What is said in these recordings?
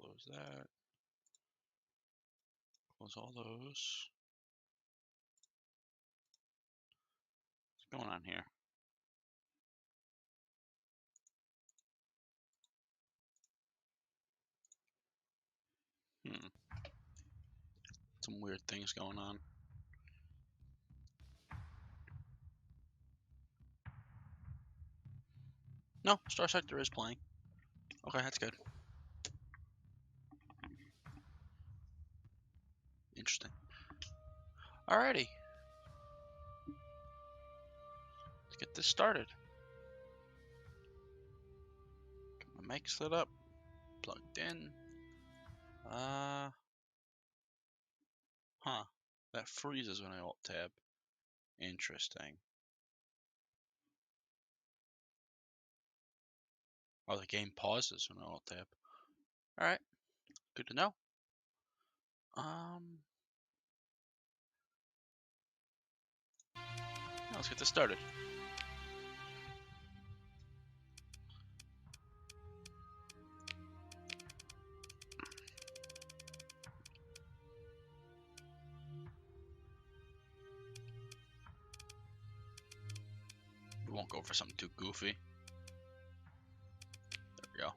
Close that. Close all those. What's going on here? Some weird things going on. No, Star Sector is playing. Okay, that's good. Interesting. Alrighty. Let's get this started. Get my mic set up. Plugged in. Huh. That freezes when I alt tab. Interesting. Oh, the game pauses when I alt tab. Alright. Good to know. Let's get this started. We won't go for something too goofy. There we go.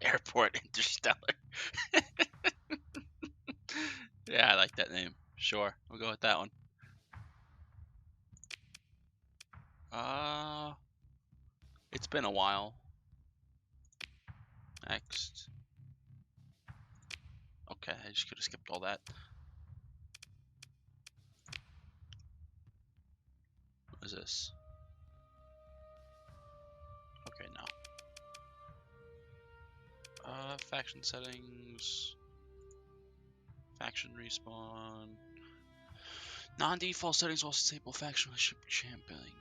Airport Interstellar. Yeah, I like that name. Sure, we'll go with that one. It's been a while. Next. Okay, I just could have skipped all that. What is this? Okay, no. Faction settings. Faction respawn. Non-default settings will disable faction relationship championing.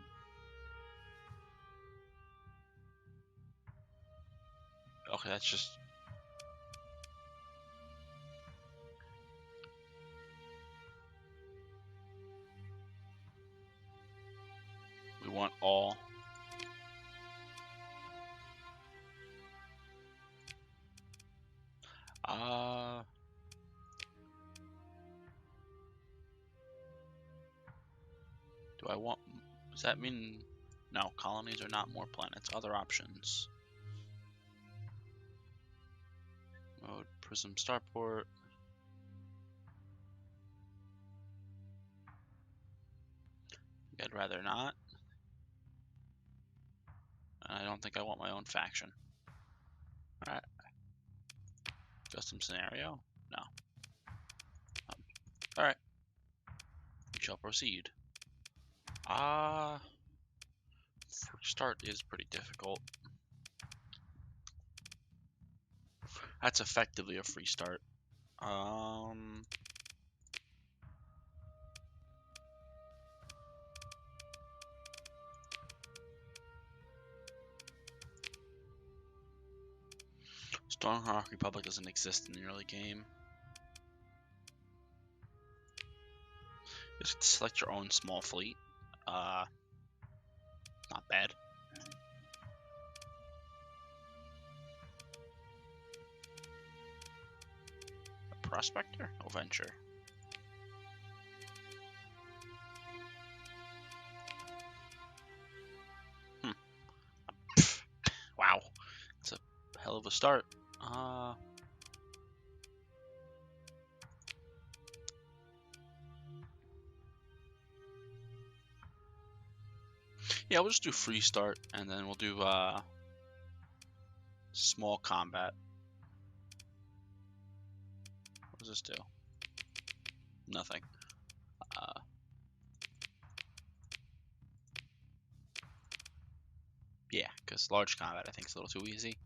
Okay, that's just... We want all. Do I want... Does that mean... No, colonies are not more planets. Other options. Mode, Prism Starport. I'd rather not. I don't think I want my own faction. Alright. Custom scenario? No. Alright. We shall proceed. Start is pretty difficult. That's effectively a free start. Strong Hierarchy Republic doesn't exist in the early game. Just select your own small fleet. Not bad. A Prospector? No venture. Wow. It's a hell of a start. Yeah, we'll just do free start, and then we'll do small combat. What does this do? Nothing. Yeah, because large combat I think is a little too easy.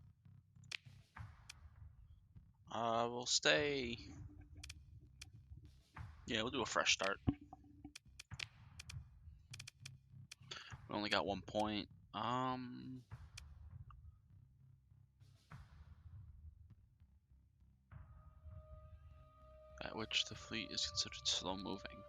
We'll stay... Yeah, we'll do a fresh start. We only got 1 point. At which the fleet is considered slow moving.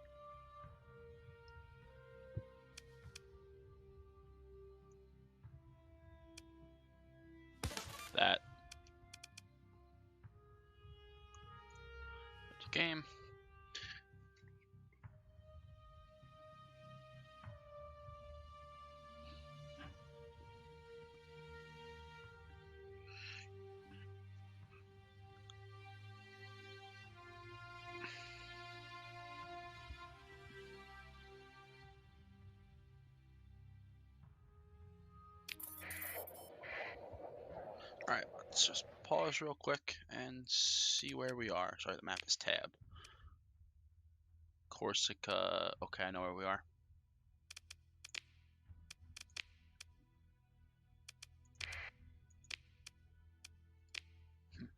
let's just pause real quick and see where we are. Sorry, the map is tab. Corsica. Okay, I know where we are.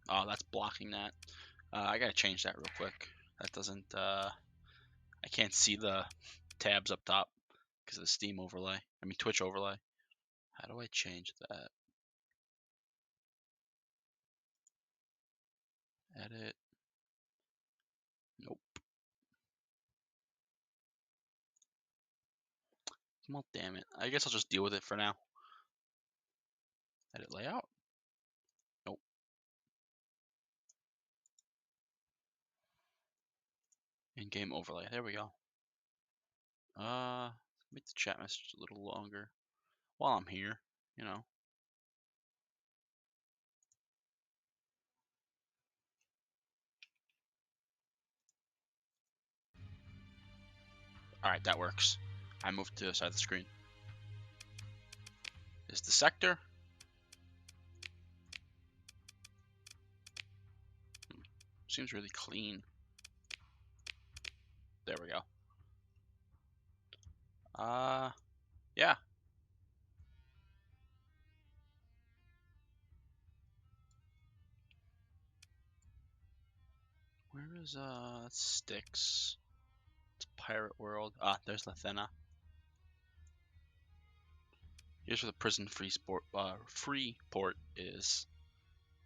Oh, that's blocking that. I gotta change that real quick. That doesn't. I can't see the tabs up top because of the Steam overlay. I mean Twitch overlay. How do I change that? Edit. Nope. Well, damn it. I guess I'll just deal with it for now. Edit layout. Nope. In-game overlay. There we go. Make the chat message a little longer while I'm here, you know. Alright, that works. I moved to the side of the screen. Is the sector? Seems really clean. There we go. Yeah. Where is, Styx? It's Pirate World. Ah, there's Lathena. Here's where the prison free port is.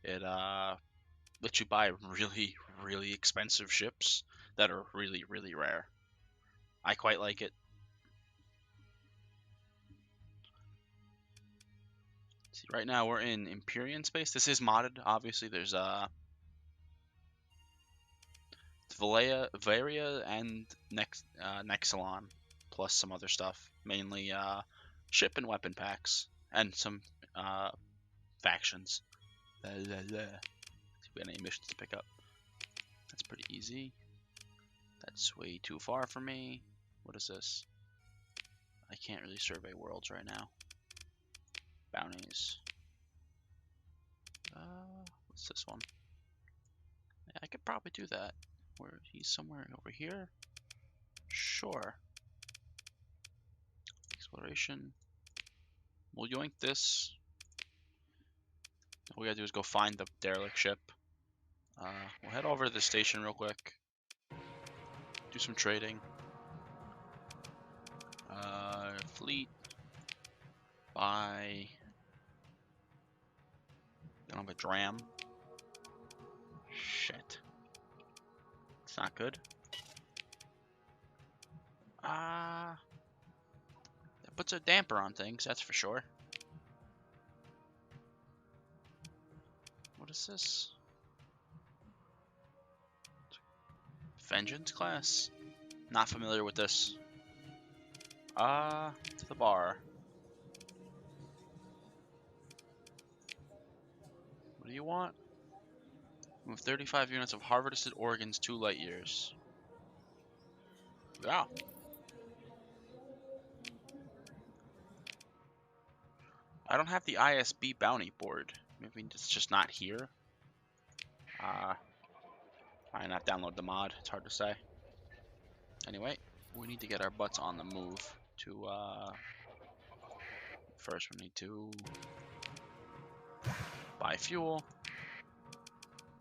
It, lets you buy really, really expensive ships that are really, really rare. I quite like it. See, right now we're in Empyrean space. This is modded, obviously. There's Varia and Nexalon, plus some other stuff, mainly ship and weapon packs, and some factions. See if we have any missions to pick up. That's pretty easy. That's way too far for me. What is this? I can't really survey worlds right now. Bounties. What's this one? Yeah, I could probably do that. Where he's somewhere over here. Sure. Exploration. We'll yoink this. All we gotta do is go find the derelict ship. We'll head over to the station real quick. Do some trading. Fleet. Buy. I don't have a dram. Shit. It's not good. That puts a damper on things, that's for sure. What is this? Vengeance class? Not familiar with this. To the bar. What do you want? Move 35 units of harvested organs 2 light years. Yeah. I don't have the ISB bounty board. Maybe it's just not here. Why not download the mod? It's hard to say. Anyway, we need to get our butts on the move to, first we need to buy fuel.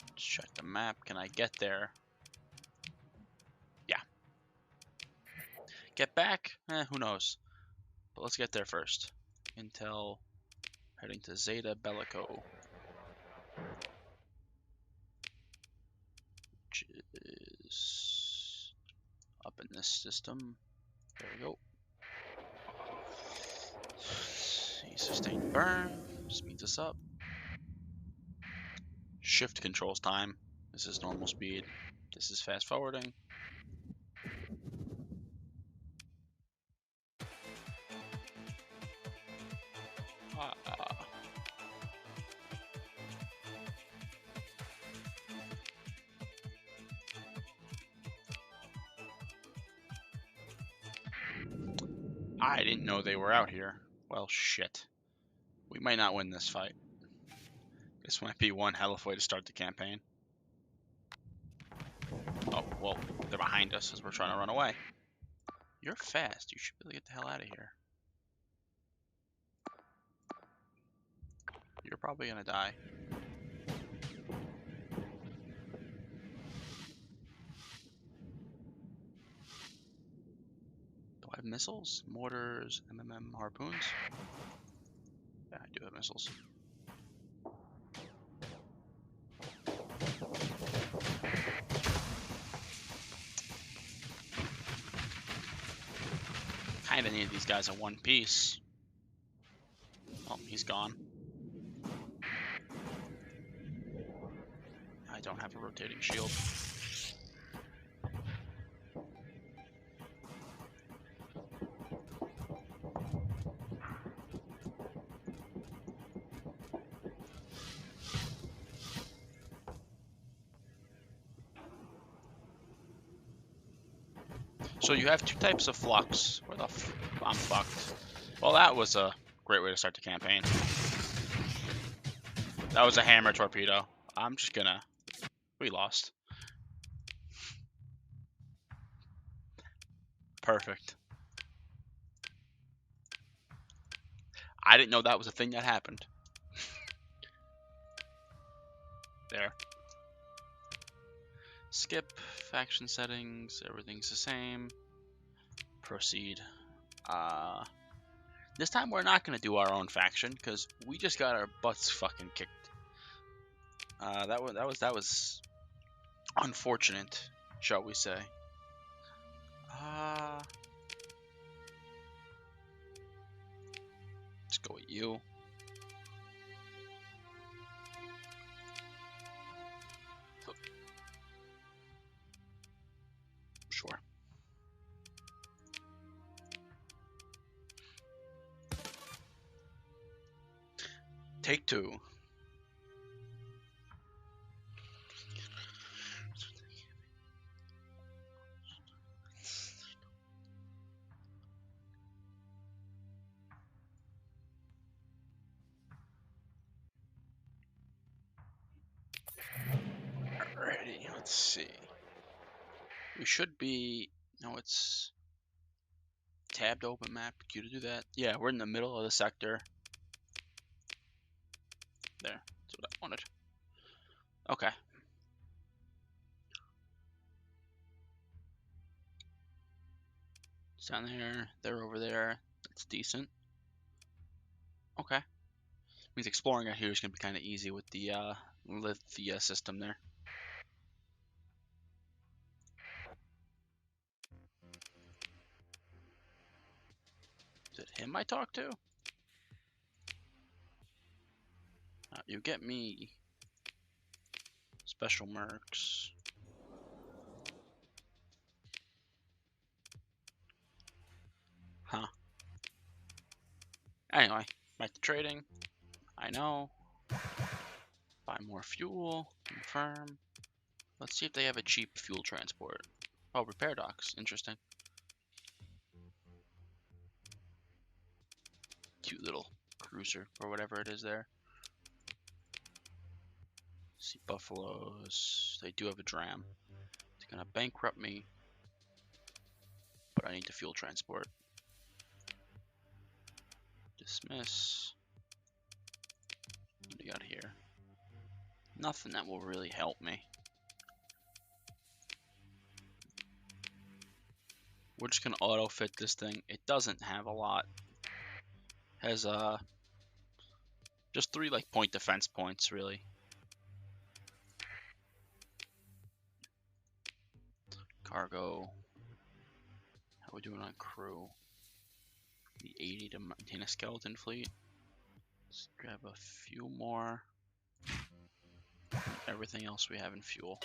Let's check the map. Can I get there? Yeah. Get back? Who knows. But let's get there first. Intel heading to Zeta Bellico. Which is up in this system. There we go. See, sustained burn. Speeds us up. Shift controls time. This is normal speed. This is fast forwarding. I didn't know they were out here. Well, shit. We might not win this fight. This might be one hell of a way to start the campaign. Oh, well, they're behind us as we're trying to run away. You're fast. You should really get the hell out of here. You're probably gonna die. Do I have missiles? Mortars, MMM, harpoons? Yeah, I do have missiles. Kinda need these guys in one piece. Oh, he's gone. I don't have a rotating shield. So you have two types of flux. Where the I'm fucked. Well, that was a great way to start the campaign. That was a hammer torpedo. I'm just gonna... We lost. Perfect. I didn't know that was a thing that happened. There. Skip. Faction settings. Everything's the same. Proceed. This time we're not gonna do our own faction because we just got our butts fucking kicked. That was unfortunate, shall we say? Let's go with you. Sure. Take two. Alrighty, let's see. We should be... No, it's... Tabbed open map. Q to do that. Yeah, we're in the middle of the sector. There. That's what I wanted. Okay. It's down there. They're over there. That's decent. Okay. Means exploring out here is going to be kind of easy with the system there. Is it him I talked to? You get me. Special mercs. Huh. Anyway, back to trading. I know. Buy more fuel. Confirm. Let's see if they have a cheap fuel transport. Oh, repair docks. Interesting. Cute little cruiser or whatever it is there. See buffaloes. They do have a dram. It's gonna bankrupt me, but I need the fuel transport. Dismiss. What do we got here? Nothing that will really help me. We're just gonna auto fit this thing. It doesn't have a lot. Has just 3 like point defense points really. Cargo. How we doing on crew? The 80 to maintain a skeleton fleet. Let's grab a few more. Everything else we have in fuel.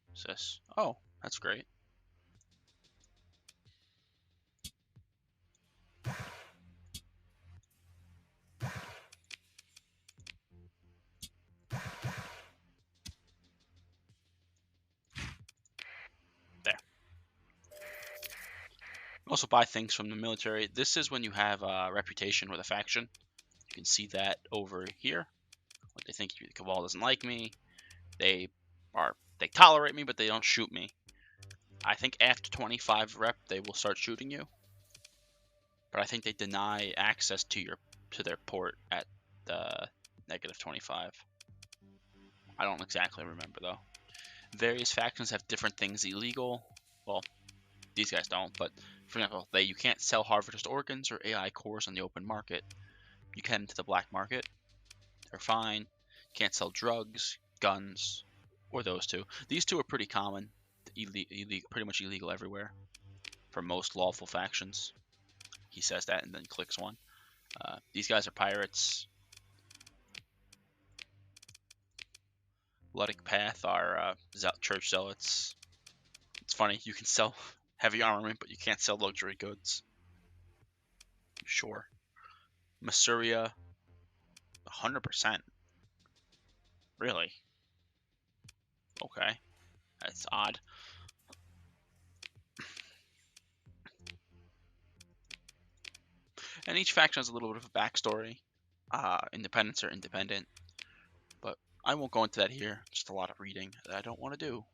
What's this? Oh, that's great. Also buy things from the military. This is when you have a reputation with a faction. You can see that over here. What they think, the Cabal doesn't like me. They tolerate me, but they don't shoot me. I think after 25 rep, they will start shooting you. But I think they deny access to their port at the -25. I don't exactly remember though. Various factions have different things illegal. Well, these guys don't, but for example, you can't sell harvest organs or AI cores on the open market. You can into the black market. They're fine. Can't sell drugs, guns, or those two. These two are pretty common, pretty much illegal everywhere for most lawful factions. He says that and then clicks one. These guys are pirates. Luddic Path are church zealots. It's funny, you can sell heavy armament, but you can't sell luxury goods. Sure. Masuria, 100%. Really? Okay. That's odd. And each faction has a little bit of a backstory. Independents are independent. But I won't go into that here. Just a lot of reading that I don't want to do. What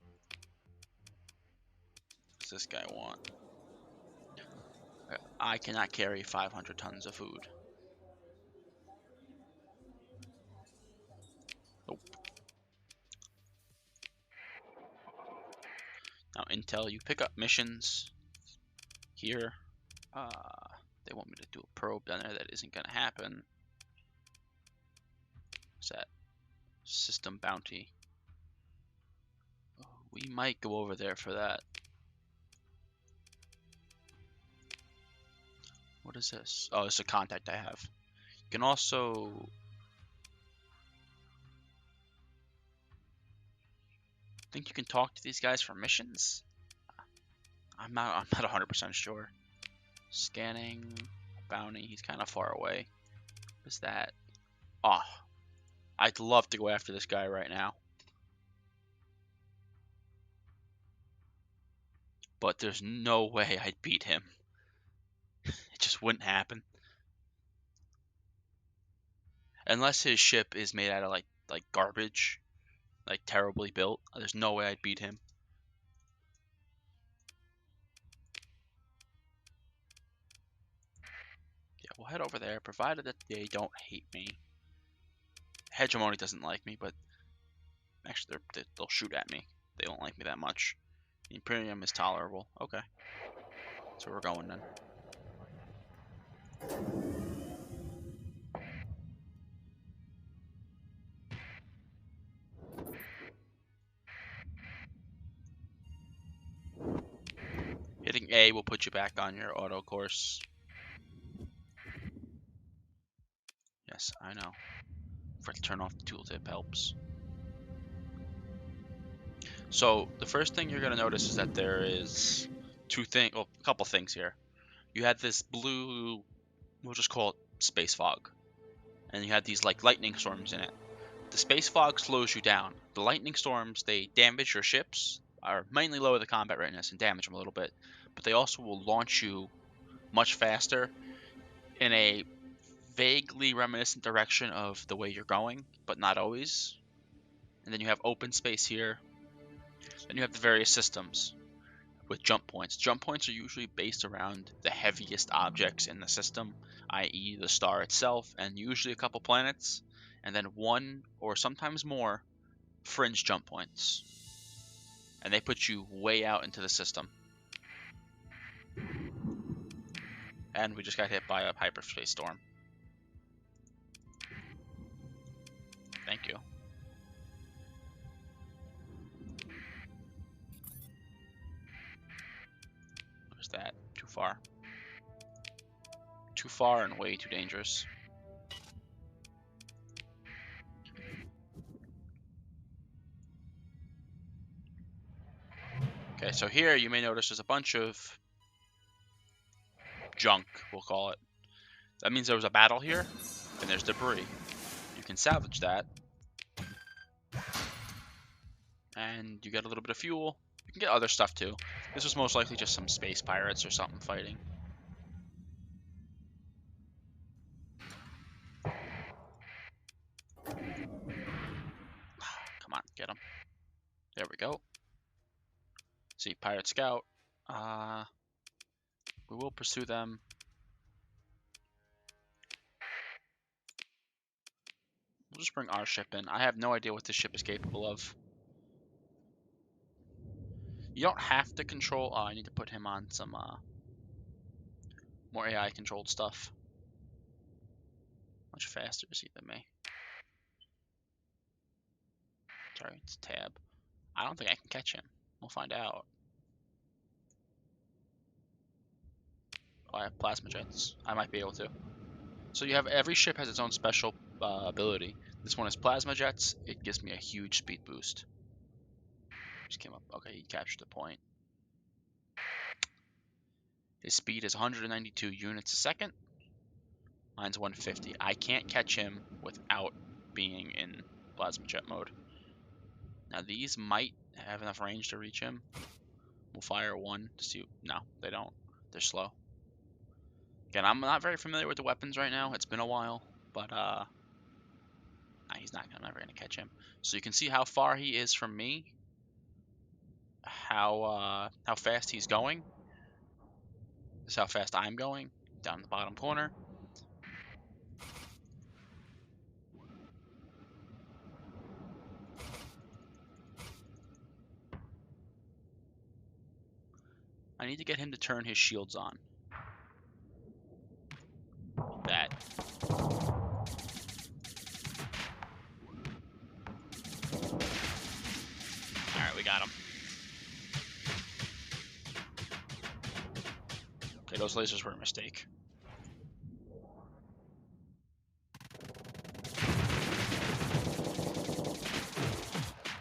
does this guy want? I cannot carry 500 tons of food. Nope. Now, Intel, you pick up missions here. They want me to do a probe down there. That isn't going to happen. What's that? System bounty. We might go over there for that. What is this? Oh, it's a contact I have. You can also... think you can talk to these guys for missions? I'm not 100% sure. Scanning, bounty, he's kind of far away. What is that? Oh, I'd love to go after this guy right now. But there's no way I'd beat him. It just wouldn't happen. Unless his ship is made out of like garbage, like terribly built. There's no way I'd beat him. Yeah, we'll head over there, provided that they don't hate me. Hegemony doesn't like me, but actually they'll shoot at me. They don't like me that much. The Imperium is tolerable. Okay. So we're going then. Hitting A will put you back on your auto course. Yes, I know. For to turn off the tooltip helps. So the first thing you're gonna notice is that there is a couple things here. You had this blue, we'll just call it space fog, and you had these like lightning storms in it. The space fog slows you down. The lightning storms, they damage your ships, or mainly lower the combat readiness and damage them a little bit, but they also will launch you much faster in a vaguely reminiscent direction of the way you're going, but not always. And then you have open space here. Then you have the various systems with jump points. Jump points are usually based around the heaviest objects in the system, i.e. the star itself, and usually a couple planets, and then one or sometimes more fringe jump points. And they put you way out into the system. And we just got hit by a hyperspace storm. Thank you. Where's that? Too far. Too far and way too dangerous. Okay, so here you may notice there's a bunch of junk, we'll call it. That means there was a battle here, and there's debris. You can salvage that. And you get a little bit of fuel. You can get other stuff too. This was most likely just some space pirates or something fighting. Get him. There we go. See, Pirate Scout. We will pursue them. We'll just bring our ship in. I have no idea what this ship is capable of. You don't have to control... I need to put him on some more AI-controlled stuff. Much faster is he than me? Sorry, it's tab. I don't think I can catch him. We'll find out. Oh, I have plasma jets. I might be able to. So you have every ship has its own special ability. This one is plasma jets. It gives me a huge speed boost. Just came up. Okay, he captured the point. His speed is 192 units a second. Mine's 150. I can't catch him without being in plasma jet mode. Now these might have enough range to reach him. We'll fire one to see. No, they don't. They're slow. Again, I'm not very familiar with the weapons right now. It's been a while, but he's not. I'm never gonna catch him. So you can see how far he is from me. How fast he's going. This is how fast I'm going. Down in the bottom corner. I need to get him to turn his shields on. That. Alright, we got him. Okay, those lasers were a mistake.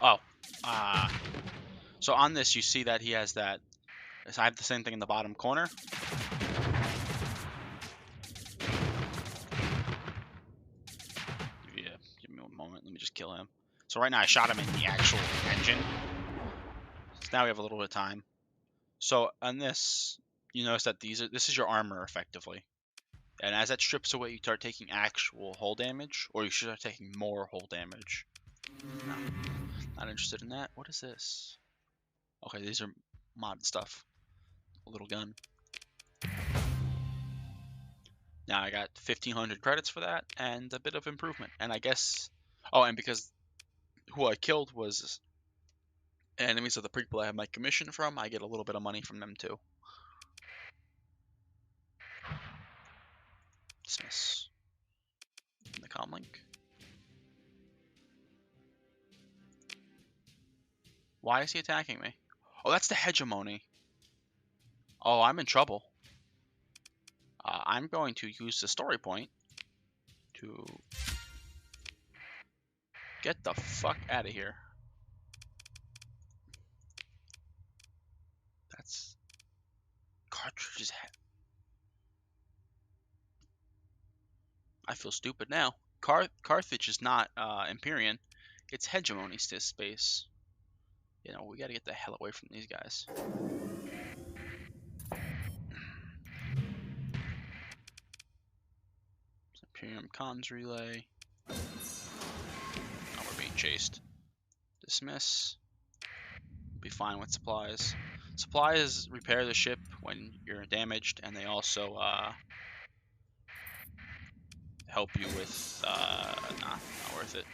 Oh. So on this, you see that he has that. I have the same thing in the bottom corner. Yeah, give me one moment. Let me just kill him. So right now I shot him in the actual engine. So now we have a little bit of time. So on this, you notice that this is your armor effectively. And as that strips away, you start taking actual hull damage, or you should start taking more hull damage. No, not interested in that. What is this? Okay, these are mod stuff. A little gun. Now I got 1,500 credits for that, and a bit of improvement. And I guess... Oh, and because who I killed was enemies of the prequel I have my commission from, I get a little bit of money from them too. Dismiss. In the comm link. Why is he attacking me? Oh, that's the hegemony. Oh, I'm in trouble. I'm going to use the story point to get the fuck out of here. That's cartridges. I feel stupid now. Carthage is not Empyrean. It's hegemony space. You know, we gotta get the hell away from these guys. Imperium comms relay. Oh, we're being chased. Dismiss. Be fine with supplies. Supplies repair the ship when you're damaged, and they also help you with not worth it.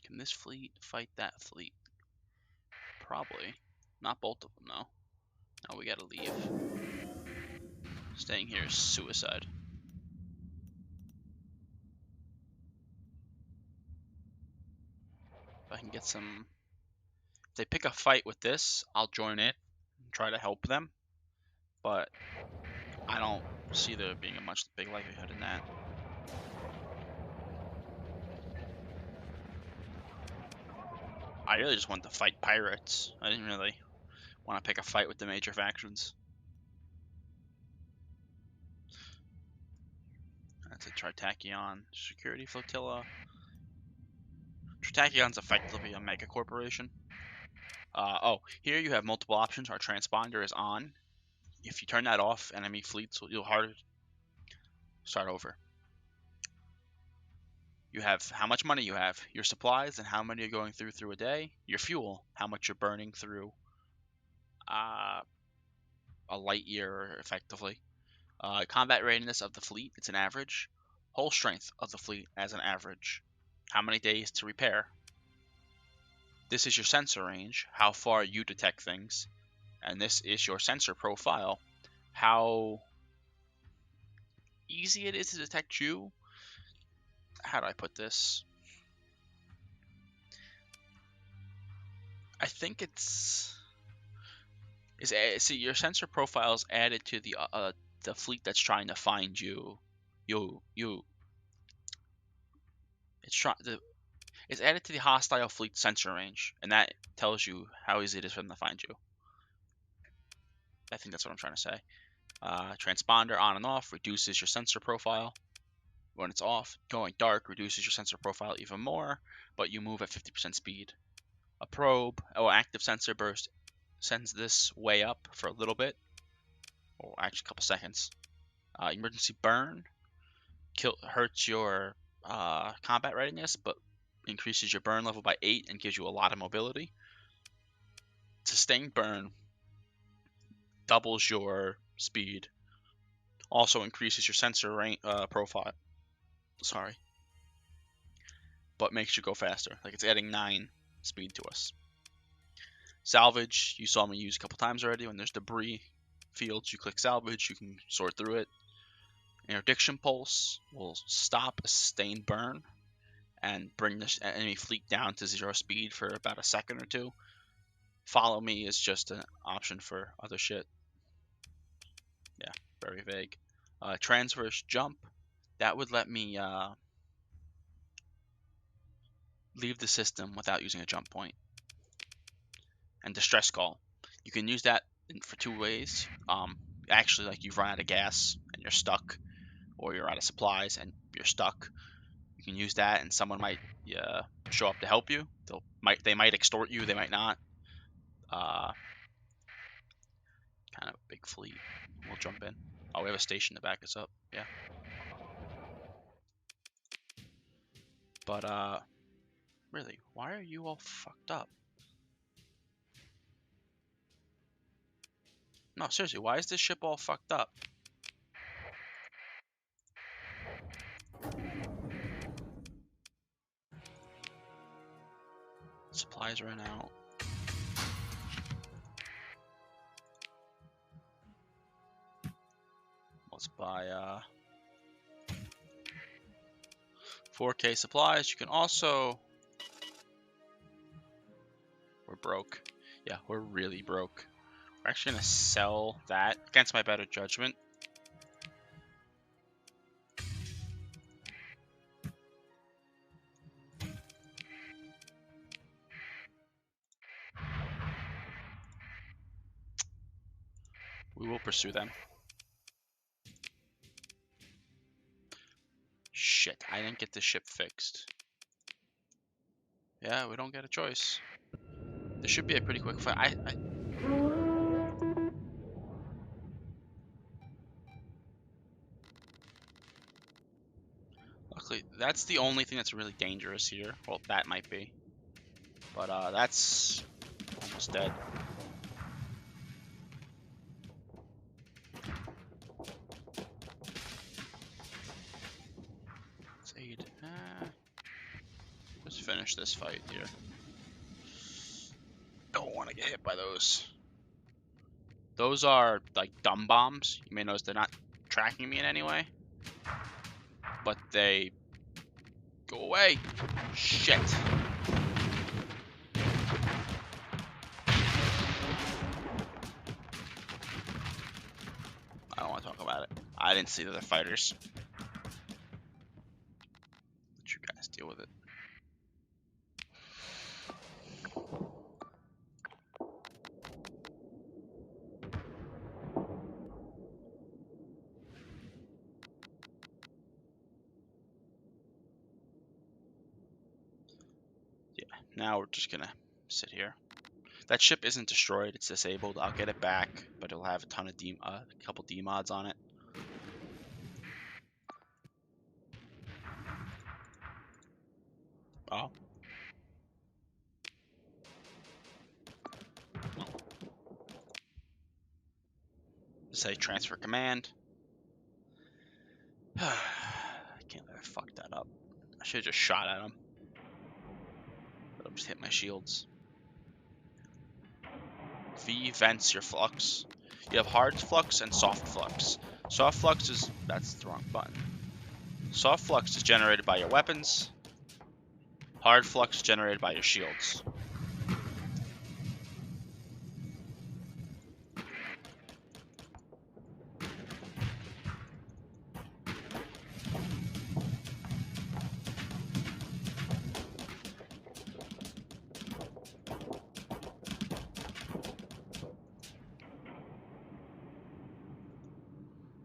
Can this fleet fight that fleet? Probably. Not both of them, though. Now we gotta leave. Staying here is suicide. If I can get some... If they pick a fight with this, I'll join it and try to help them. But I don't see there being a much big likelihood in that. I really just want to fight pirates. I didn't really want to pick a fight with the major factions. That's a Tritachyon security flotilla. Tritachyon's effectively a mega corporation. Oh, here you have multiple options. Our transponder is on. If you turn that off, enemy fleets will you'll harder start over. You have how much money you have, your supplies, and how many you're going through a day. Your fuel, how much you're burning through a light year, effectively. Combat readiness of the fleet, it's an average. Hull strength of the fleet as an average. How many days to repair. This is your sensor range, how far you detect things. And this is your sensor profile, how easy it is to detect you. How do I put this? I think see, your sensor profile is added to the fleet that's trying to find you. It's added to the hostile fleet sensor range, and that tells you how easy it is for them to find you. I think that's what I'm trying to say. Transponder on and off reduces your sensor profile. When it's off, going dark reduces your sensor profile even more, but you move at 50% speed. A probe or active sensor burst sends this way up for a little bit, or actually a couple seconds. Emergency burn hurts your combat readiness, but increases your burn level by 8 and gives you a lot of mobility. Sustained burn doubles your speed, also increases your sensor profile. Sorry, but makes you go faster. Like it's adding 9 speed to us. Salvage, you saw me use a couple times already. When there's debris fields, you click salvage, you can sort through it. Interdiction pulse will stop a sustained burn and bring the enemy fleet down to 0 speed for about a second or two. Follow me is just an option for other shit. Yeah, very vague. Transverse jump, that would let me leave the system without using a jump point. And distress call, you can use that for 2 ways. Actually, like you've run out of gas and you're stuck, or you're out of supplies and you're stuck. You can use that, and someone might show up to help you. They might extort you, they might not. Kind of a big fleet. We'll jump in. Oh, we have a station to back us up. Yeah. But really, why are you all fucked up? No, seriously, why is this ship all fucked up? Supplies ran out. Let's buy 4K supplies. You can also... We're broke. Yeah, we're really broke. We're actually going to sell that against my better judgment. We will pursue them. Shit, I didn't get this ship fixed. Yeah, we don't get a choice. This should be a pretty quick fight. Luckily, that's the only thing that's really dangerous here. Well, that might be. But that's almost dead. Let's aid. Let's finish this fight here. Don't want to get hit by those. Those are like dumb bombs. You may notice they're not tracking me in any way, but they go away. Shit. I don't want to talk about it. I didn't see the other fighters. Let you guys deal with it. Yeah, now we're just gonna sit here. That ship isn't destroyed, it's disabled. I'll get it back, but it'll have a ton of a couple D mods on it. Oh. Say transfer command. I can't believe I fucked that up. I should have just shot at him. But I'll just hit my shields. V vents your flux. You have hard flux and soft flux. Soft flux is... that's the wrong button. Soft flux is generated by your weapons. Hard flux is generated by your shields.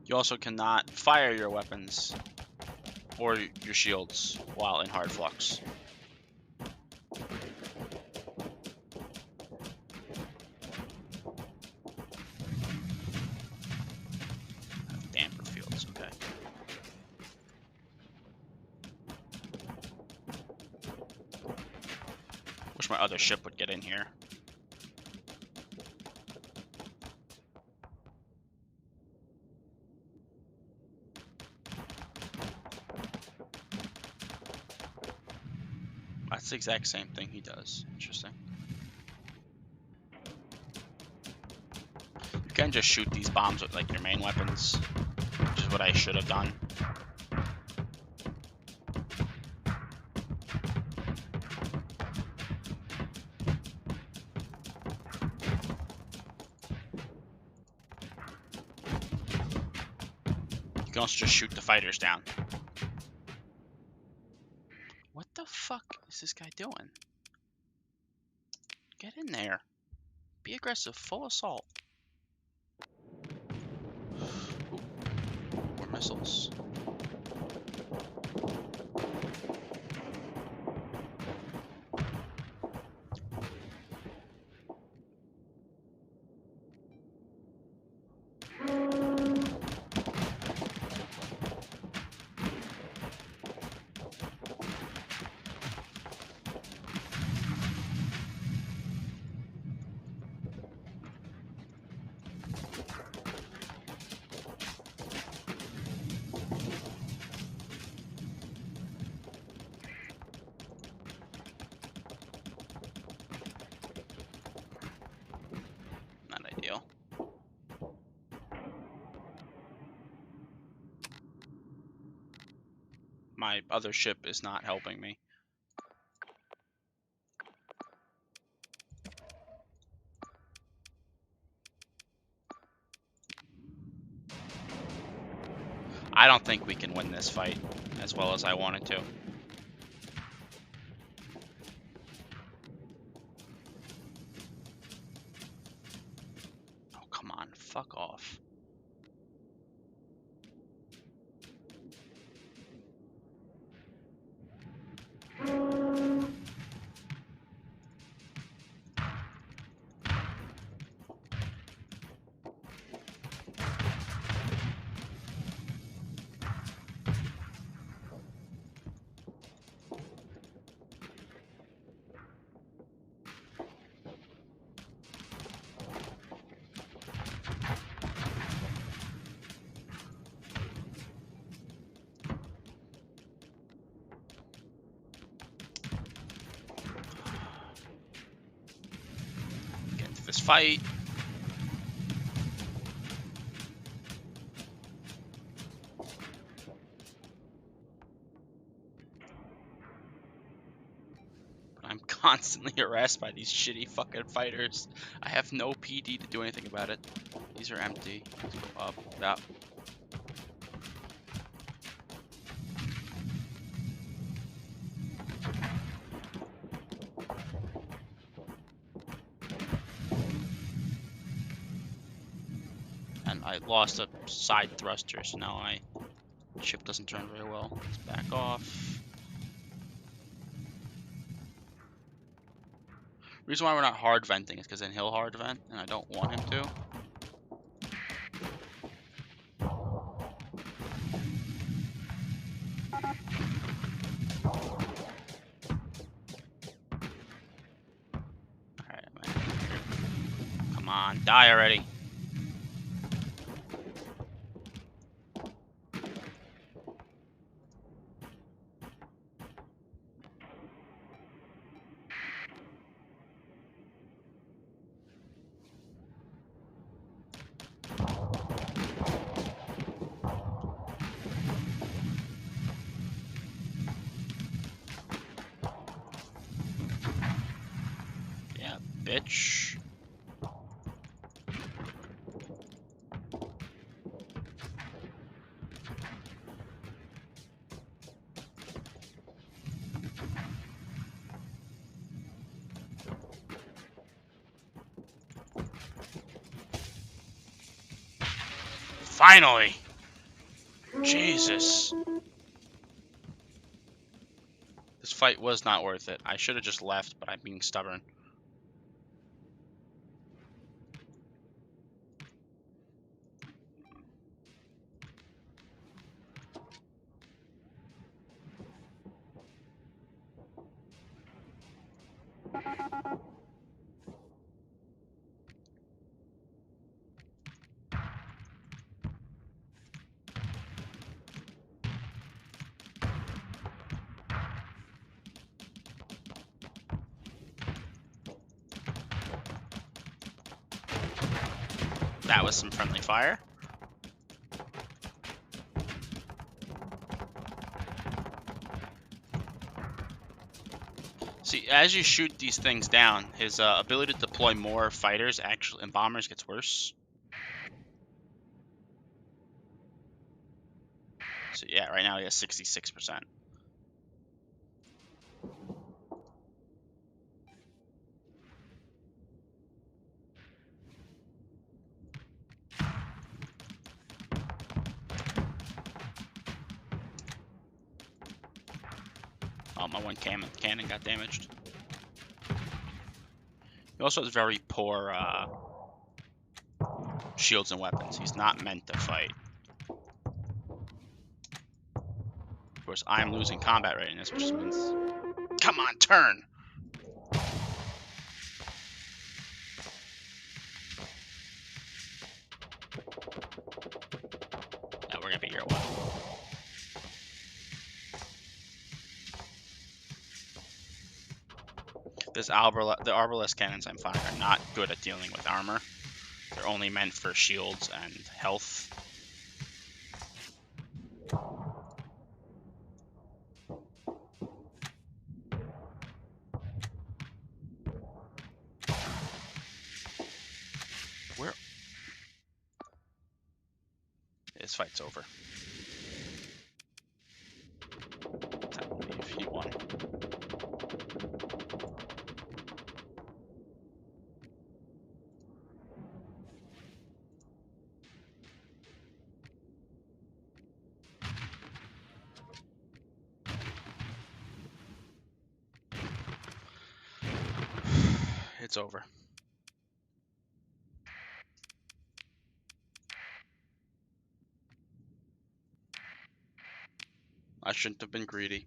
You also cannot fire your weapons or your shields while in hard flux. Damper fields, okay. Wish my other ship would get in here. That's the exact same thing he does. Interesting. You can just shoot these bombs with like your main weapons, which is what I should have done. You can also just shoot the fighters down. What the fuck is this guy doing? Get in there. Be aggressive. Full assault. Ooh, more missiles. Ideal. My other ship is not helping me. I don't think we can win this fight as well as I wanted to. Oh, come on. Fuck off. Get into this fight. I'm constantly harassed by these shitty fucking fighters. I have no PD to do anything about it. These are empty. Let's go up. Yep. And I lost a side thruster, so now my ship doesn't turn very well. Let's back off. Reason why we're not hard venting is because then he'll hard vent, and I don't want him to. on, die already. Yeah, bitch. Finally! Jesus. This fight was not worth it. I should have just left, but I'm being stubborn. That was some friendly fire. See, as you shoot these things down, his ability to deploy more fighters actually and bombers gets worse. So yeah, right now he has 66%. Oh, my one cannon got damaged. He also has very poor shields and weapons. He's not meant to fight. Of course, I'm losing combat readiness, which means... Come on, turn! Yeah, we're gonna be here a while. The arbalest cannons I'm finding are not good at dealing with armor. They're only meant for shields and health. Where? This fight's over. I believe he won. It's over. I shouldn't have been greedy.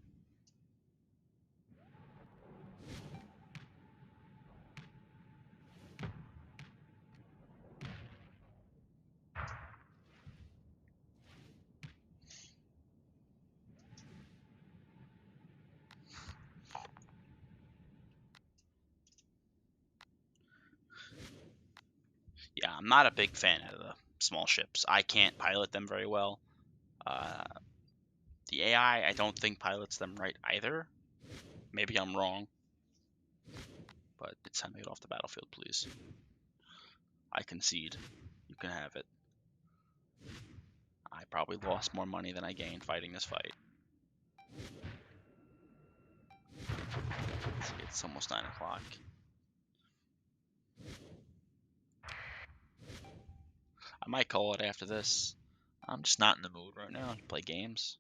Yeah, I'm not a big fan of the small ships. I can't pilot them very well. The AI, I don't think pilots them right either. Maybe I'm wrong. But it's time to get off the battlefield, please. I concede. You can have it. I probably lost more money than I gained fighting this fight. See, it's almost 9 o'clock. I might call it after this. I'm just not in the mood right now to play games.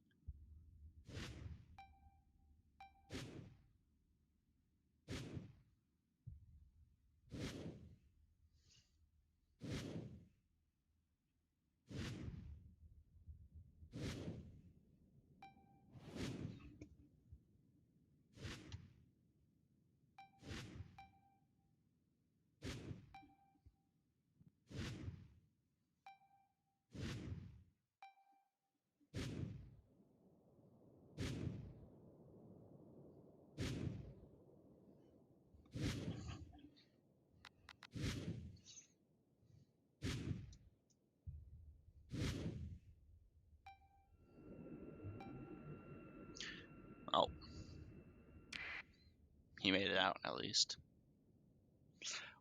out at least.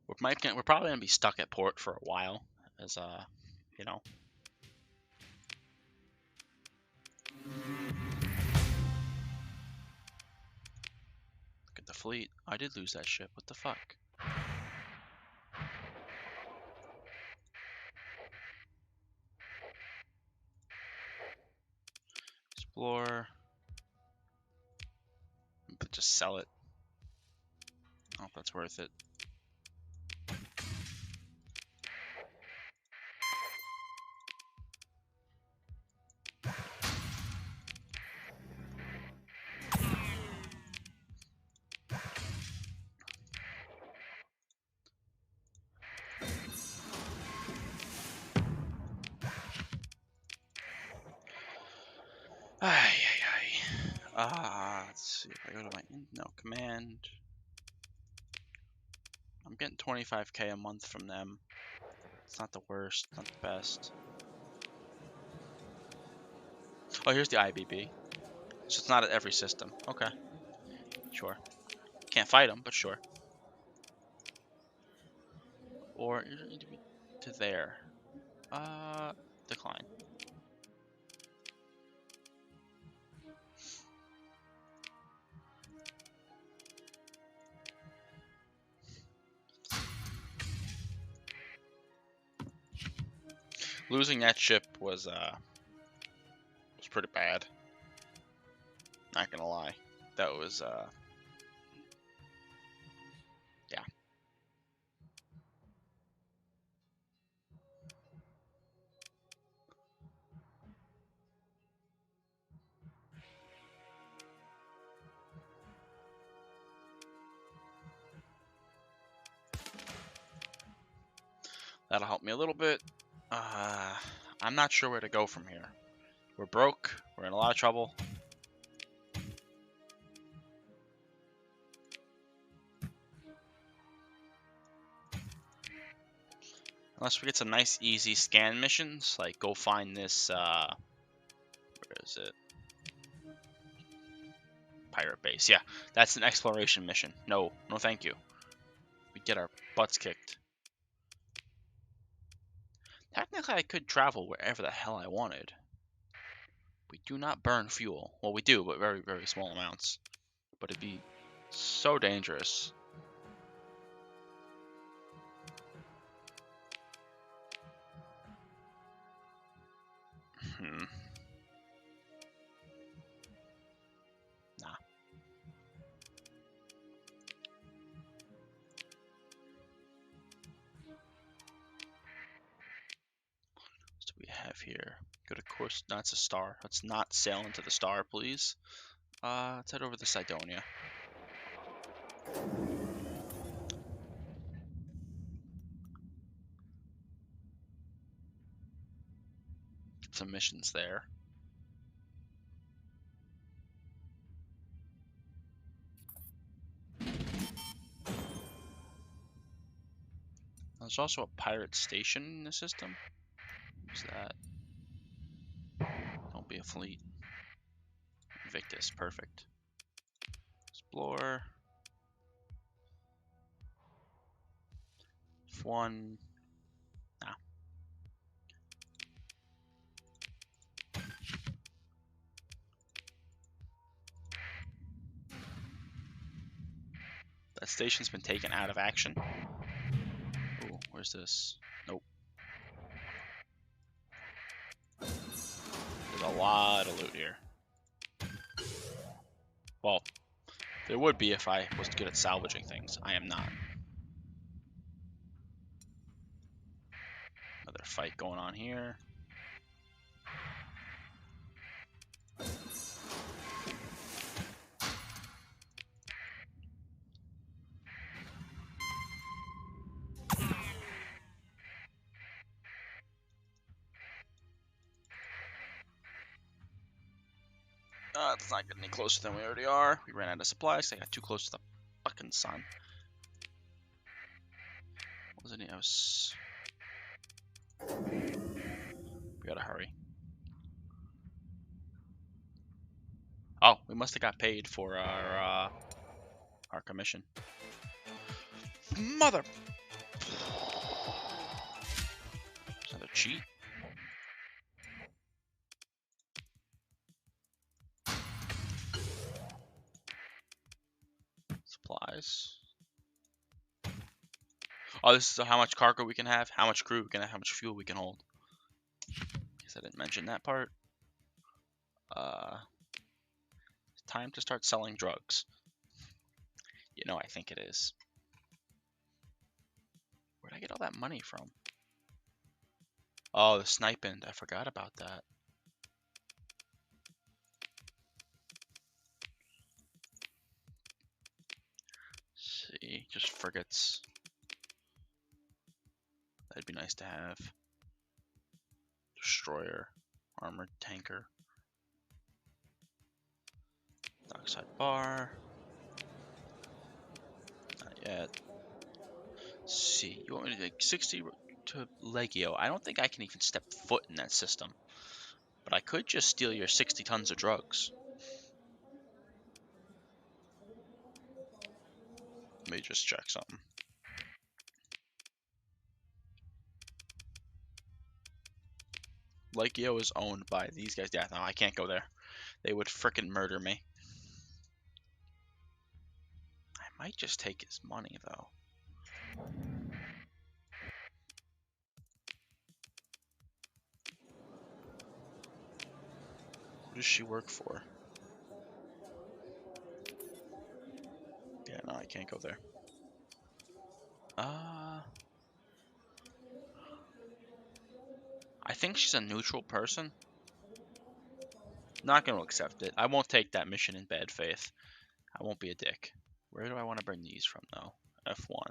We're probably gonna be stuck at port for a while, as you know. Look at the fleet. I did lose that ship. What the fuck? Explore. But just sell it. I don't know if that's worth it. Let's see if I go to my command. I'm getting 25k a month from them. It's not the worst, not the best. Oh, here's the IBB. So it's not at every system. Okay, sure. Can't fight them, but sure. Or you don't need to be to there. Decline. Losing that ship was pretty bad. Not gonna lie. That was yeah. That'll help me a little bit. I'm not sure where to go from here. We're broke. We're in a lot of trouble. Unless we get some nice, easy scan missions, like go find this, where is it? Pirate base. Yeah, that's an exploration mission. No, no thank you. We get our butts kicked. Technically, I could travel wherever the hell I wanted. We do not burn fuel. Well, we do, but very, very small amounts. But it'd be so dangerous. Nah. What do we have here? Go to course. No, it's a star. Let's not sail into the star, please. Let's head over to Cydonia. Some missions there. There's also a pirate station in the system. Who's that? Don't be a fleet. Invictus, perfect. Explore. F1. Nah. That station's been taken out of action. Ooh, where's this? Nope. There's a lot of loot here. Well, there would be if I was good at salvaging things. I am not. Another fight going on here. Let's not get any closer than we already are. We ran out of supplies. I got too close to the fucking sun. Wasn't it? I was. We gotta hurry. Oh, we must have got paid for our our commission. Mother. Another cheat. Supplies. Oh, this is how much cargo we can have, how much crew we can have, how much fuel we can hold. Guess I didn't mention that part. Time to start selling drugs. You know, I think it is. Where'd I get all that money from? Oh, the sniping. I forgot about that. Let's see, just frigates. That'd be nice to have. Destroyer, armored tanker. Dockside bar. Not yet. Let's see, you want me to take 60 to Legio? I don't think I can even step foot in that system. But I could just steal your 60 tons of drugs. Let me just check something. Legio is owned by these guys. Yeah, no, I can't go there. They would frickin' murder me. I might just take his money, though. Who does she work for? Yeah, no, I can't go there. I think she's a neutral person. Not going to accept it. I won't take that mission in bad faith. I won't be a dick. Where do I want to bring these from, though? F1.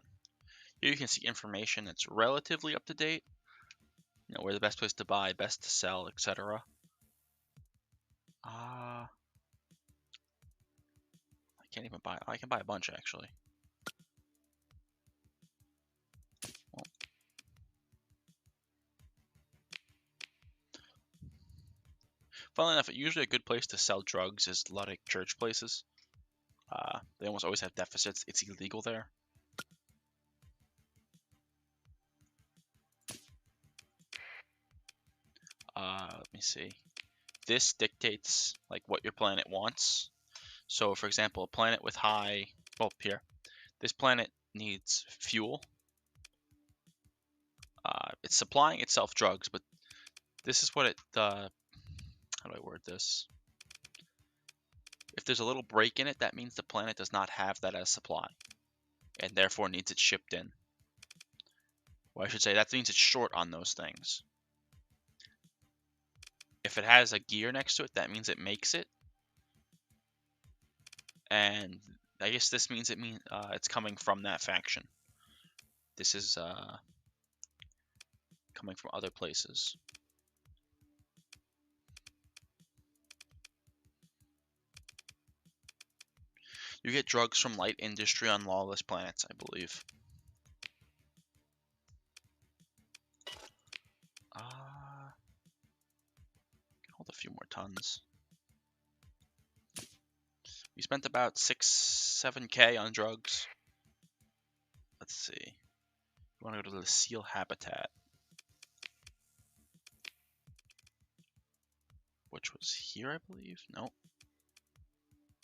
Here you can see information that's relatively up to date. You know, where the best place to buy, best to sell, etc. I can't even buy. I can buy a bunch, actually. Well, funnily enough, usually a good place to sell drugs is a lot of church places. They almost always have deficits. It's illegal there. Let me see. This dictates like what your planet wants. So, for example, a planet with high, well, here, this planet needs fuel. It's supplying itself drugs, but this is what it. How do I word this? If there's a little break in it, that means the planet does not have that as supply, and therefore needs it shipped in. Well, I should say that means it's short on those things. If it has a gear next to it, that means it makes it. And I guess this means it's coming from that faction. This is coming from other places. You get drugs from light industry on lawless planets, I believe. Hold a few more tons. We spent about 7K on drugs. Let's see. You want to go to the seal habitat, which was here, I believe. Nope.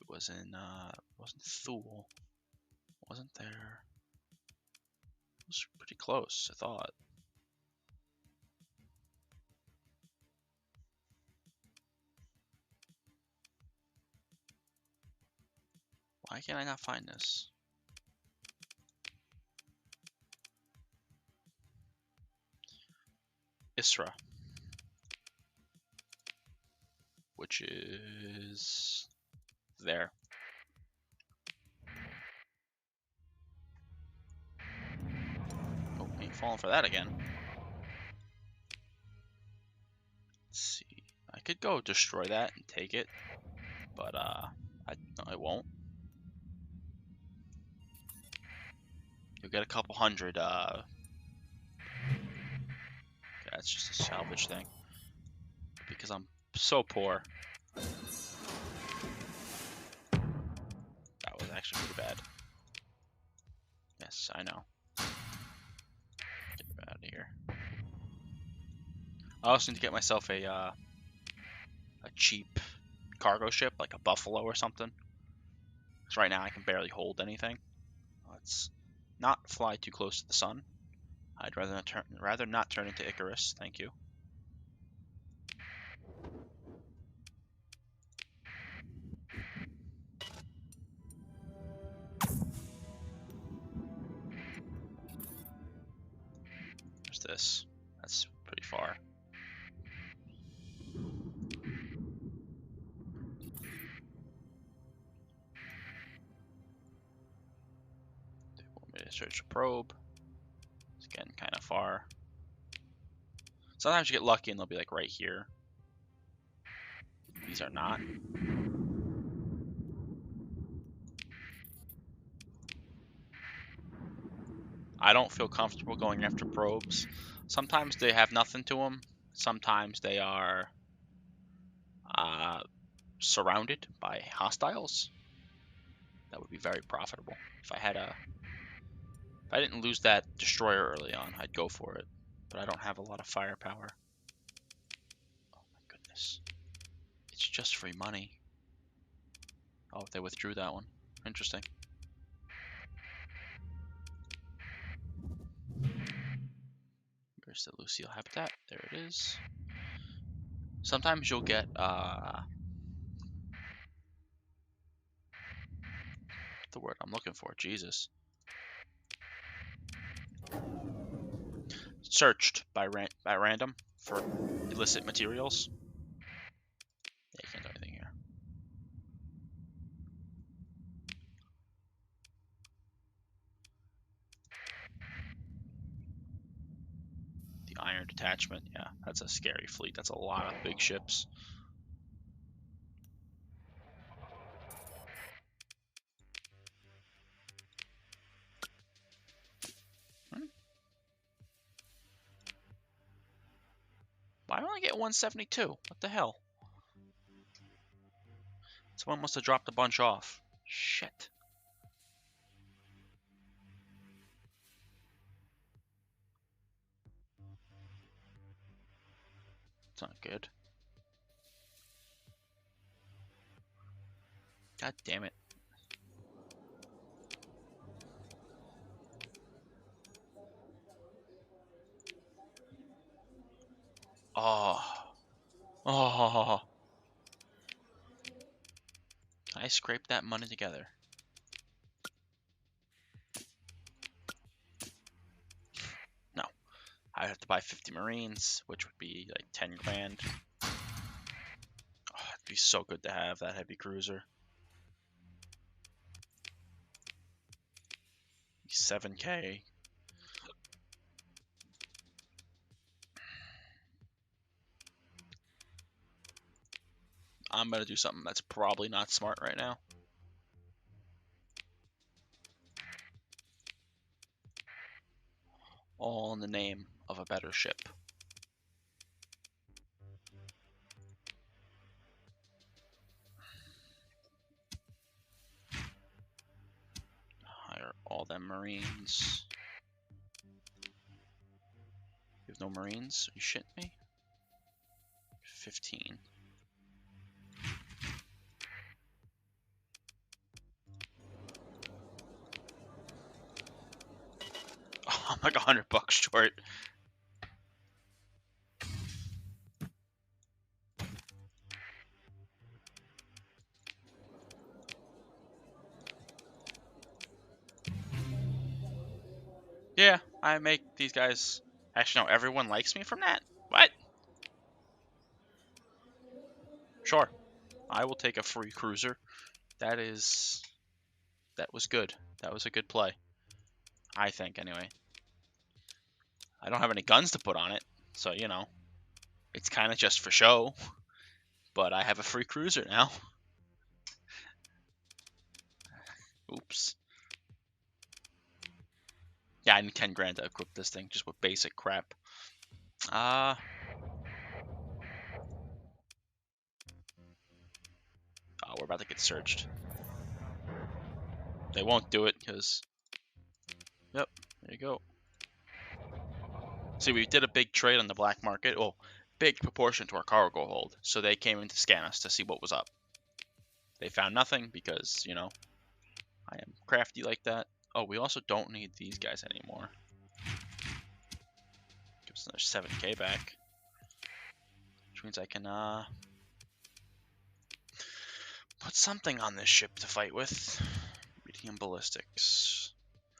It was in. It wasn't Thule. It wasn't there. It was pretty close, I thought. Why can I not find this? Isra, which is there. Oh, ain't falling for that again. Let's see. I could go destroy that and take it, but I won't. You'll get a couple hundred. That's just a salvage thing because I'm so poor. That was actually pretty bad. Yes, I know. Get out of here. I also need to get myself a cheap cargo ship, like a Buffalo or something. Because right now I can barely hold anything. Let's not fly too close to the sun. I'd rather not turn into Icarus. Thank you. Where's this? That's pretty far. They want me to search a probe. It's getting kind of far. Sometimes you get lucky and they'll be like right here. These are not. I don't feel comfortable going after probes. Sometimes they have nothing to them. Sometimes they are surrounded by hostiles. That would be very profitable. If I didn't lose that destroyer early on, I'd go for it. But I don't have a lot of firepower. Oh my goodness. It's just free money. Oh, they withdrew that one. Interesting. Where's the Lucille habitat? There it is. Sometimes you'll get the word I'm looking for. Jesus. Searched by random for illicit materials. Yeah, you can't do anything here. The Iron Detachment. Yeah, that's a scary fleet. That's a lot of big ships. Why do I get 172? What the hell? Someone must have dropped a bunch off. Shit. It's not good. God damn it. Oh. Oh. I scraped that money together. No. I have to buy 50 Marines, which would be like 10 grand. Oh, it'd be so good to have that heavy cruiser. 7K. I'm gonna do something that's probably not smart right now. All in the name of a better ship. Hire all them Marines. You have no Marines? Are you shitting me? 15. Oh, I'm like $100 short. Yeah, I make these guys. Actually, no, everyone likes me from that. What? Sure. I will take a free cruiser. That was good. That was a good play. I think, anyway. I don't have any guns to put on it, so, you know, it's kind of just for show. But I have a free cruiser now. Oops. Yeah, I need 10 grand to equip this thing just with basic crap. Oh, we're about to get searched. They won't do it because Yep, there you go. See, we did a big trade on the black market. Well, big proportion to our cargo hold. So they came in to scan us to see what was up. They found nothing because, you know, I am crafty like that. Oh, we also don't need these guys anymore. Gives us another 7k back. Which means I can put something on this ship to fight with. Medium ballistics.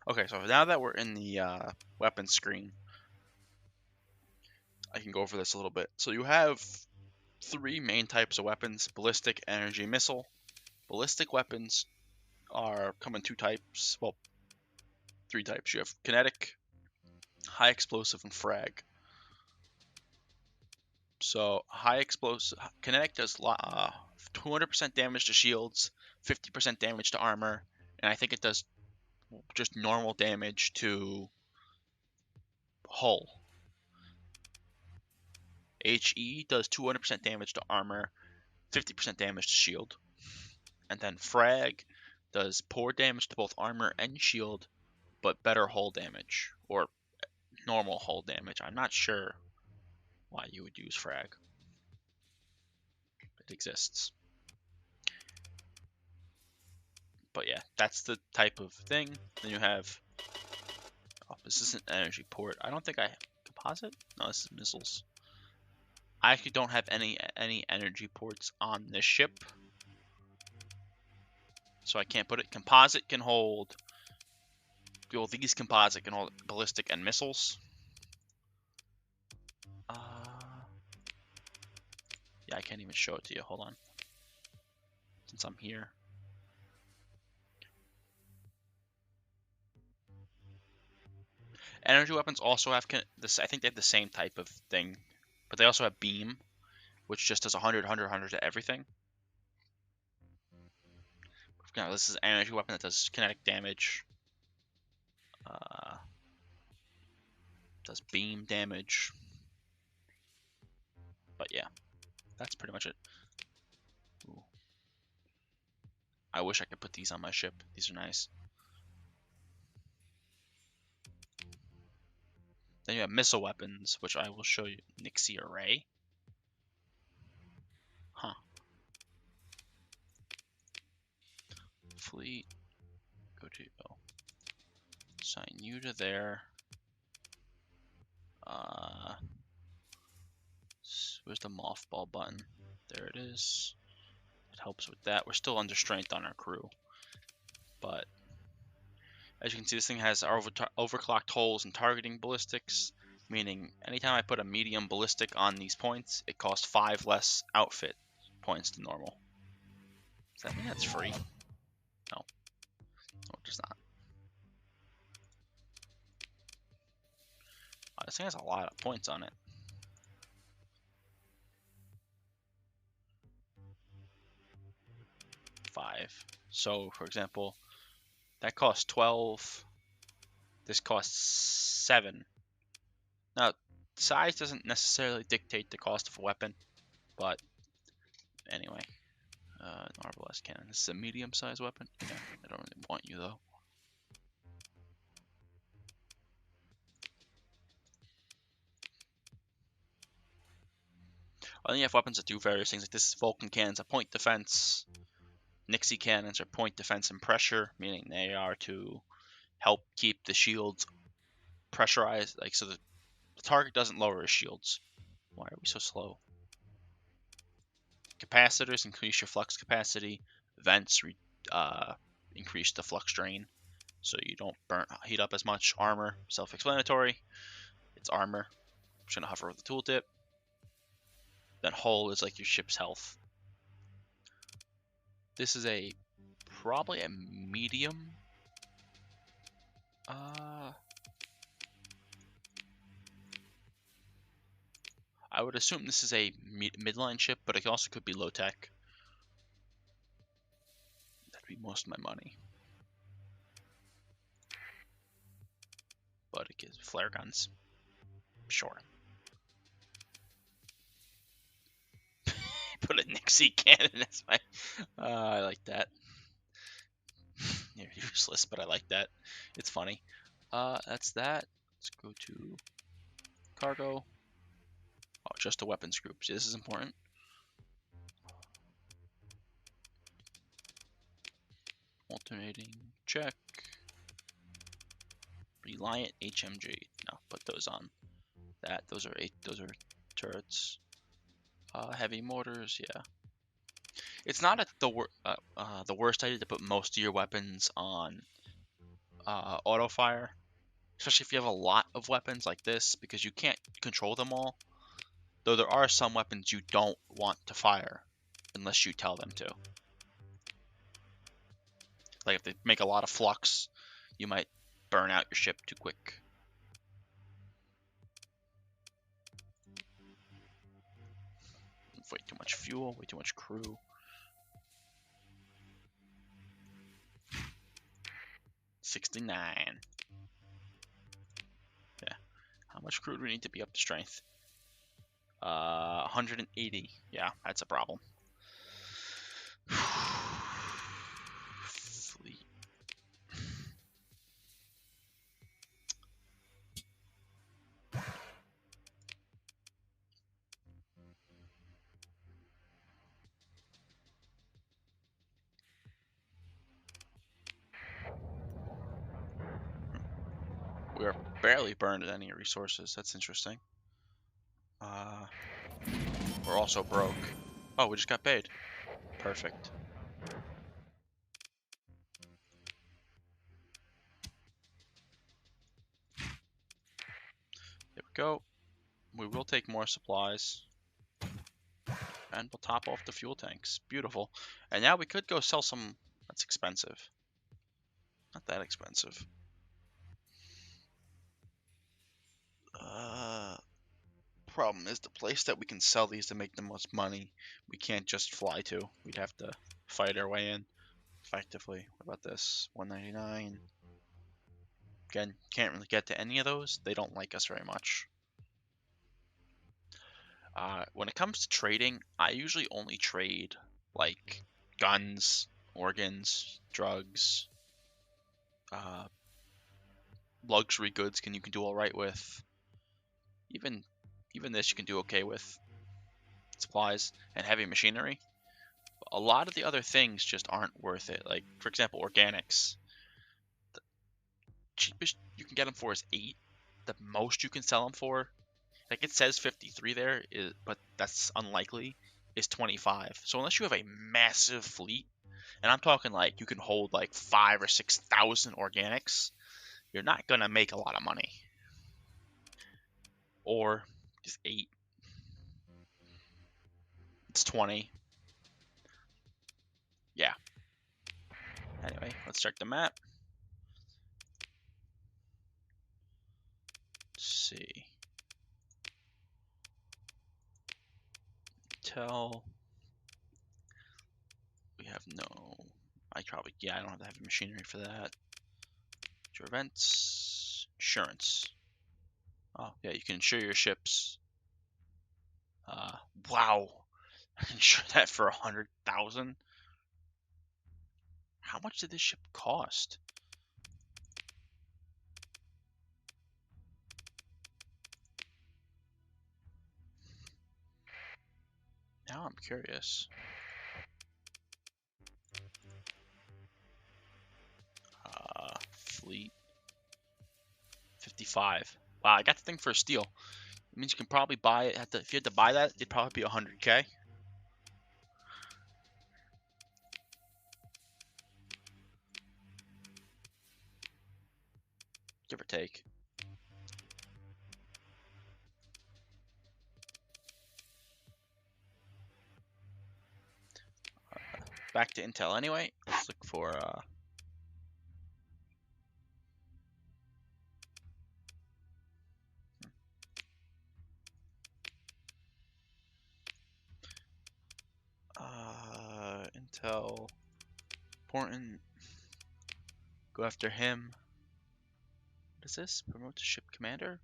Okay, so now that we're in the weapon screen, I can go over this a little bit. So you have 3 main types of weapons: ballistic, energy, missile. Ballistic weapons come in 2 types. Well, 3 types. You have kinetic, high explosive, and frag. So high explosive, kinetic does 200% damage to shields, 50% damage to armor, and I think it does just normal damage to hull. HE does 200% damage to armor, 50% damage to shield. And then frag does poor damage to both armor and shield, but better hull damage, or normal hull damage. I'm not sure why you would use frag. It exists. But yeah, that's the type of thing. Then you have, oh, this isn't energy port. I don't think I have composite. No, this is missiles. I actually don't have any energy ports on this ship, so I can't put it. Composite can hold. Well, these composite can hold ballistic and missiles. Yeah, I can't even show it to you. Hold on. Since I'm here. Energy weapons also have this. I think they have the same type of thing, but they also have beam, which just does 100, 100, 100 to everything. Now, this is an energy weapon that does kinetic damage. Does beam damage. But yeah, that's pretty much it. Ooh. I wish I could put these on my ship. These are nice. Then you have missile weapons, which I will show you. Nixie Array. Huh. Fleet. Go to, oh. Assign you to there. Where's the mothball button? There it is. It helps with that. We're still under strength on our crew. But as you can see, this thing has overclocked holes and targeting ballistics, meaning anytime I put a medium ballistic on these points, it costs 5 less outfit points than normal. Does that mean that's free? No. No, it does not. This thing has a lot of points on it. So, for example, that costs 12. This costs 7. Now, size doesn't necessarily dictate the cost of a weapon, but anyway. Arbalest cannon. This is a medium-sized weapon. Yeah, I don't really want you though. Then you have weapons that do various things. Like this Vulcan cannon's a point defense. Nixie cannons are point defense and pressure, meaning they are to help keep the shields pressurized, like so the target doesn't lower his shields. Why are we so slow? Capacitors increase your flux capacity. Vents increase the flux drain, so you don't heat up as much. Armor, self-explanatory. It's armor. I'm just gonna hover over the tooltip. Then hull is like your ship's health. This is probably a medium. I would assume this is a midline ship, but it also could be low tech. That'd be most of my money. But it gives flare guns. Sure. Put a Nixie cannon as my. I like that. You're useless, but I like that. It's funny. That's that. Let's go to cargo. Oh, just the weapons group. See, this is important. Alternating, check. Reliant HMG. No, put those on. That. Those are turrets. Heavy mortars. Yeah. It's not the worst idea to put most of your weapons on auto fire, especially if you have a lot of weapons like this, because you can't control them all. Though there are some weapons you don't want to fire unless you tell them to. Like if they make a lot of flux, you might burn out your ship too quick. Way too much fuel, way too much crew. $69. Yeah. How much crew do we need to be up to strength? 180. Yeah, that's a problem. Fleet. We are barely burned at any resources. That's interesting. We're also broke. Oh, we just got paid. Perfect. There we go. We will take more supplies. And we'll top off the fuel tanks. Beautiful. And now we could go sell some. That's expensive. Not that expensive. Problem is the place that we can sell these to make the most money, we can't just fly to. We'd have to fight our way in effectively. What about this? 199. Again, can't really get to any of those. They don't like us very much. When it comes to trading, I usually only trade like guns, organs, drugs, luxury goods you can do all right with. Even this you can do okay with. Supplies and heavy machinery. A lot of the other things just aren't worth it. Like, for example, organics. The cheapest you can get them for is 8. The most you can sell them for, like it says 53 there, but that's unlikely, is 25. So unless you have a massive fleet, and I'm talking like you can hold like 5 or 6,000 organics, you're not gonna make a lot of money. Or just 8. It's 20. Yeah. Anyway, let's check the map. Let's see. Tell. We have no. I don't have to have machinery for that. Your events. Insurance. Oh, yeah, you can insure your ships. Wow. I can insure that for 100,000. How much did this ship cost? Now I'm curious. Fleet. 55. Wow, I got the thing for a steal. It means you can probably buy it. If you had to buy that, it'd probably be 100K. Give or take. Back to Intel anyway. Let's look for Intel. Important. Go after him. What is this? Promote to ship commander?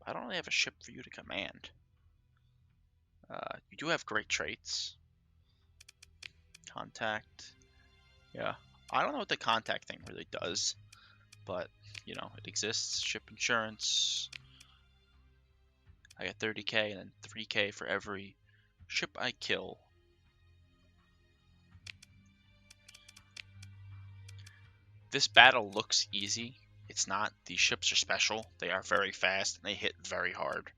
I don't really have a ship for you to command. You do have great traits. Contact. Yeah. I don't know what the contact thing really does, but, you know, it exists. Ship insurance. I get 30k and then 3k for every ship I kill. This battle looks easy. It's not. These ships are special. They are very fast and they hit very hard.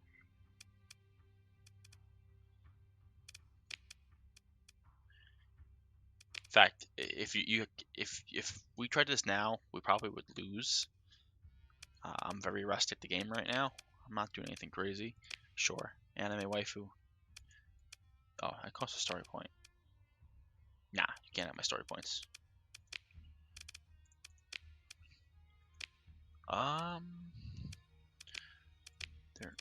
In fact, if we tried this now, we probably would lose. I'm very rusty at the game right now. I'm not doing anything crazy. Sure, anime waifu. Oh, that costs a story point. Nah, you can't have my story points. There.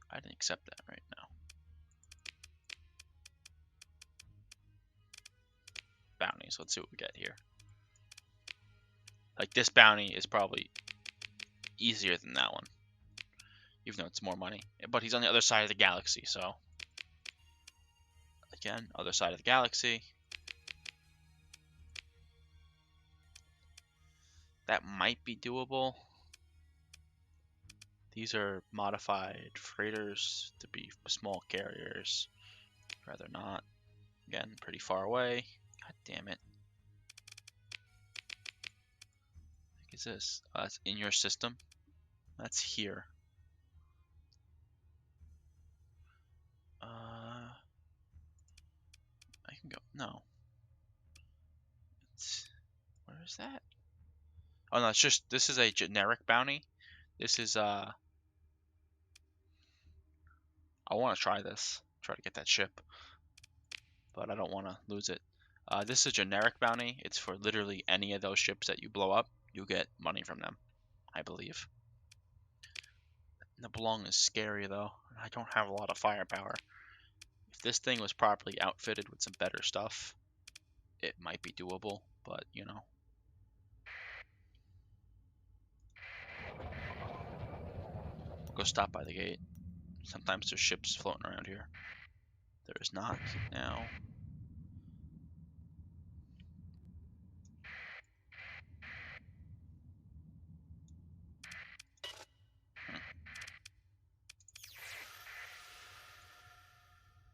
I didn't accept that right now. Bounties. Let's see what we get here. Like, this bounty is probably easier than that one, even though it's more money. But he's on the other side of the galaxy, so again, other side of the galaxy. That might be doable. These are modified freighters to be small carriers. Rather not. Again, pretty far away. God damn it. What is this? It's in your system. That's here. I can go. No. Where is that? Oh no, it's just, this is a generic bounty. This is I want to try this. Try to get that ship, but I don't want to lose it. This is a generic bounty. It's for literally any of those ships that you blow up. You get money from them, I believe. Nebelong is scary though. I don't have a lot of firepower. If this thing was properly outfitted with some better stuff, it might be doable, but you know. We'll go stop by the gate. Sometimes there's ships floating around here. There is not now.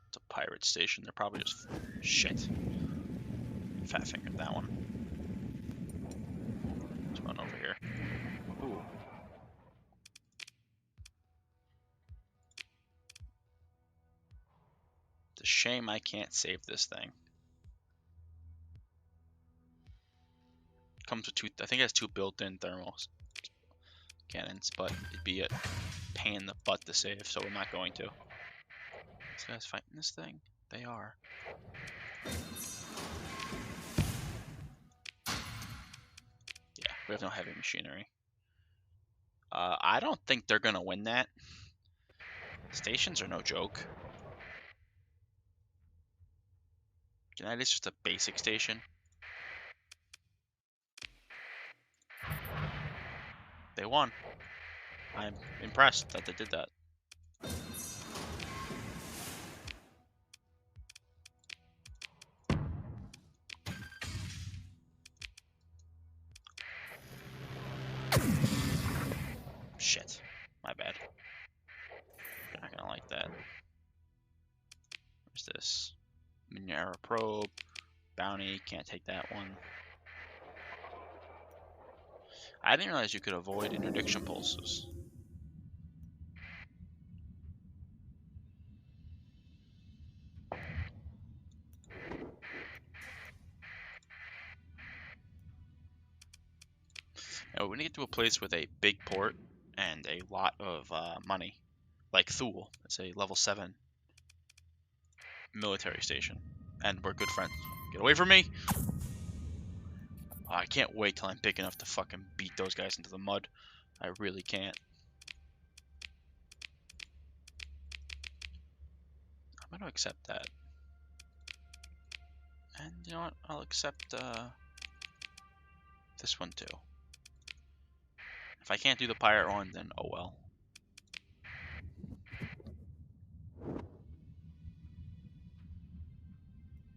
It's a pirate station. They're probably just shit. Fat fingered that one. Let's run over here. Ooh. It's a shame I can't save this thing. Comes with two. I think it has two built-in thermal cannons, but it'd be a pain in the butt to save, so we're not going to. These guys fighting this thing? They are. Yeah, we have no heavy machinery. I don't think they're gonna win that. Stations are no joke. United's just a basic station. They won. I'm impressed that they did that. Shit. My bad. You're not gonna like that. Where's this? Minera probe. Bounty. Can't take that one. I didn't realize you could avoid interdiction pulses. Now, we need to get to a place with a big port and a lot of money. Like Thule. It's a level 7 military station. And we're good friends. Get away from me! Oh, I can't wait till I'm big enough to fucking beat those guys into the mud. I really can't. I'm gonna accept that. And you know what? I'll accept this one too. If I can't do the pirate one, then oh well.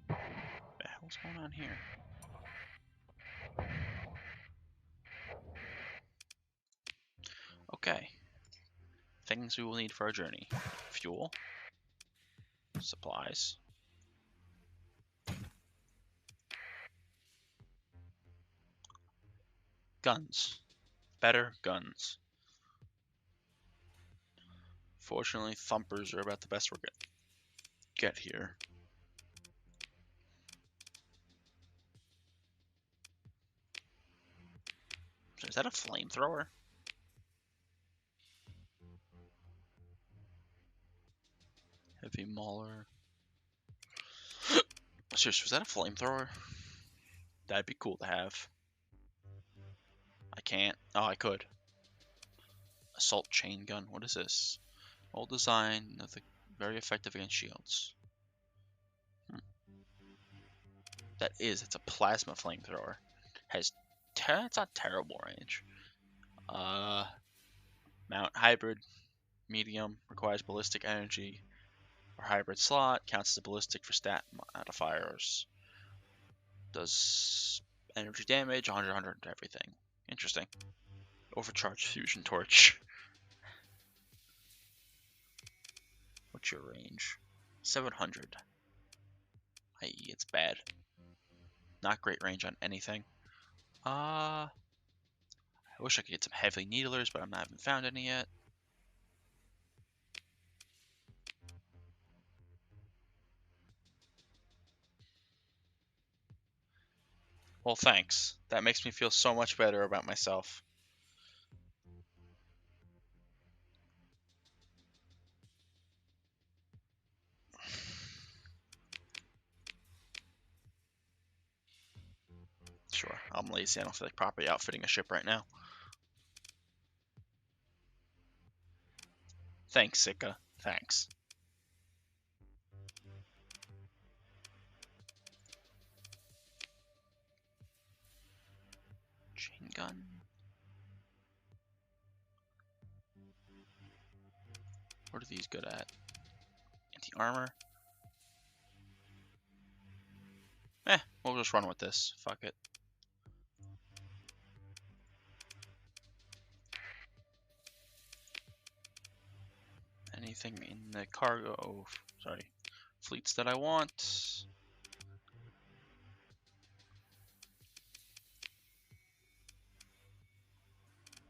Yeah, hell's going on here? Okay. Things we will need for our journey. Fuel. Supplies. Guns. Better guns. Fortunately, thumpers are about the best we're gonna get here. Is that a flamethrower? Heavy mauler. Seriously, was that a flamethrower? That'd be cool to have. I can't. Oh, I could. Assault chain gun. What is this? Old design. Nothing. Very effective against shields. That is. It's a plasma flamethrower. Has. It's not terrible range. Mount hybrid. Medium. Requires ballistic energy. Or hybrid slot. Counts as a ballistic for stat modifiers. Does energy damage. 100, 100 everything. Interesting. Overcharged fusion torch. What's your range? 700. I.e. it's bad. Not great range on anything. I wish I could get some heavy needlers, but I haven't found any yet. Well, thanks. That makes me feel so much better about myself. Sure, I'm lazy. I don't feel like properly outfitting a ship right now. Thanks, Sika. Thanks. Chain gun. What are these good at? Anti-armor. We'll just run with this. Fuck it. Anything in the cargo, sorry, fleets that I want.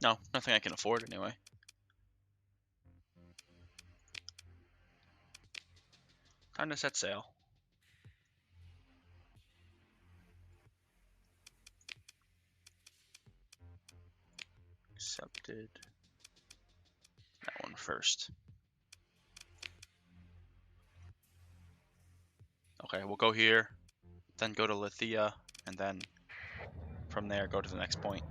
No, nothing I can afford anyway. Time to set sail. Accepted. That one first. Okay, we'll go here, then go to Lithia, and then from there go to the next point.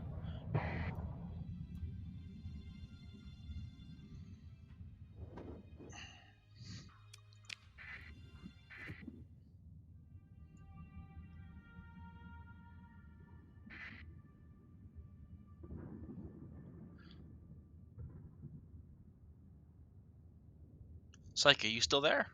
Psyche, you still there?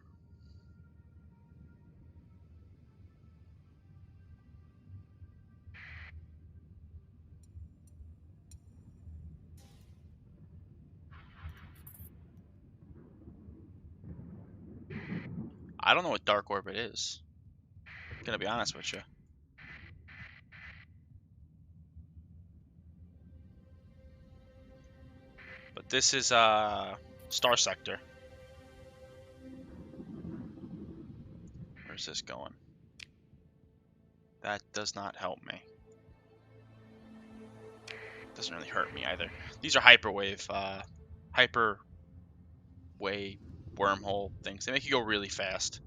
I don't know what Dark Orbit is. I'm gonna be honest with you. But this is Star Sector. Where's this going? That does not help me. Doesn't really hurt me either. These are hyperwave, hyperwave wormhole things. They make you go really fast.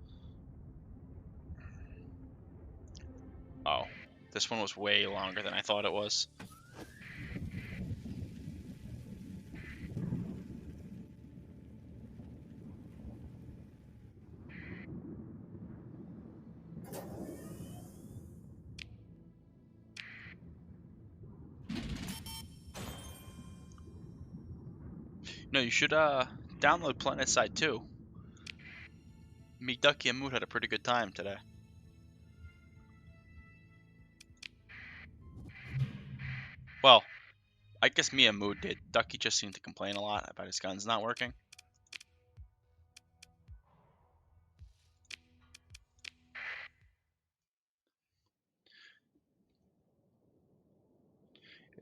Oh, this one was way longer than I thought it was. No, you should download PlanetSide too. Me, Ducky, and Moot had a pretty good time today. Well, I guess me and Mood did. Ducky just seemed to complain a lot about his guns not working.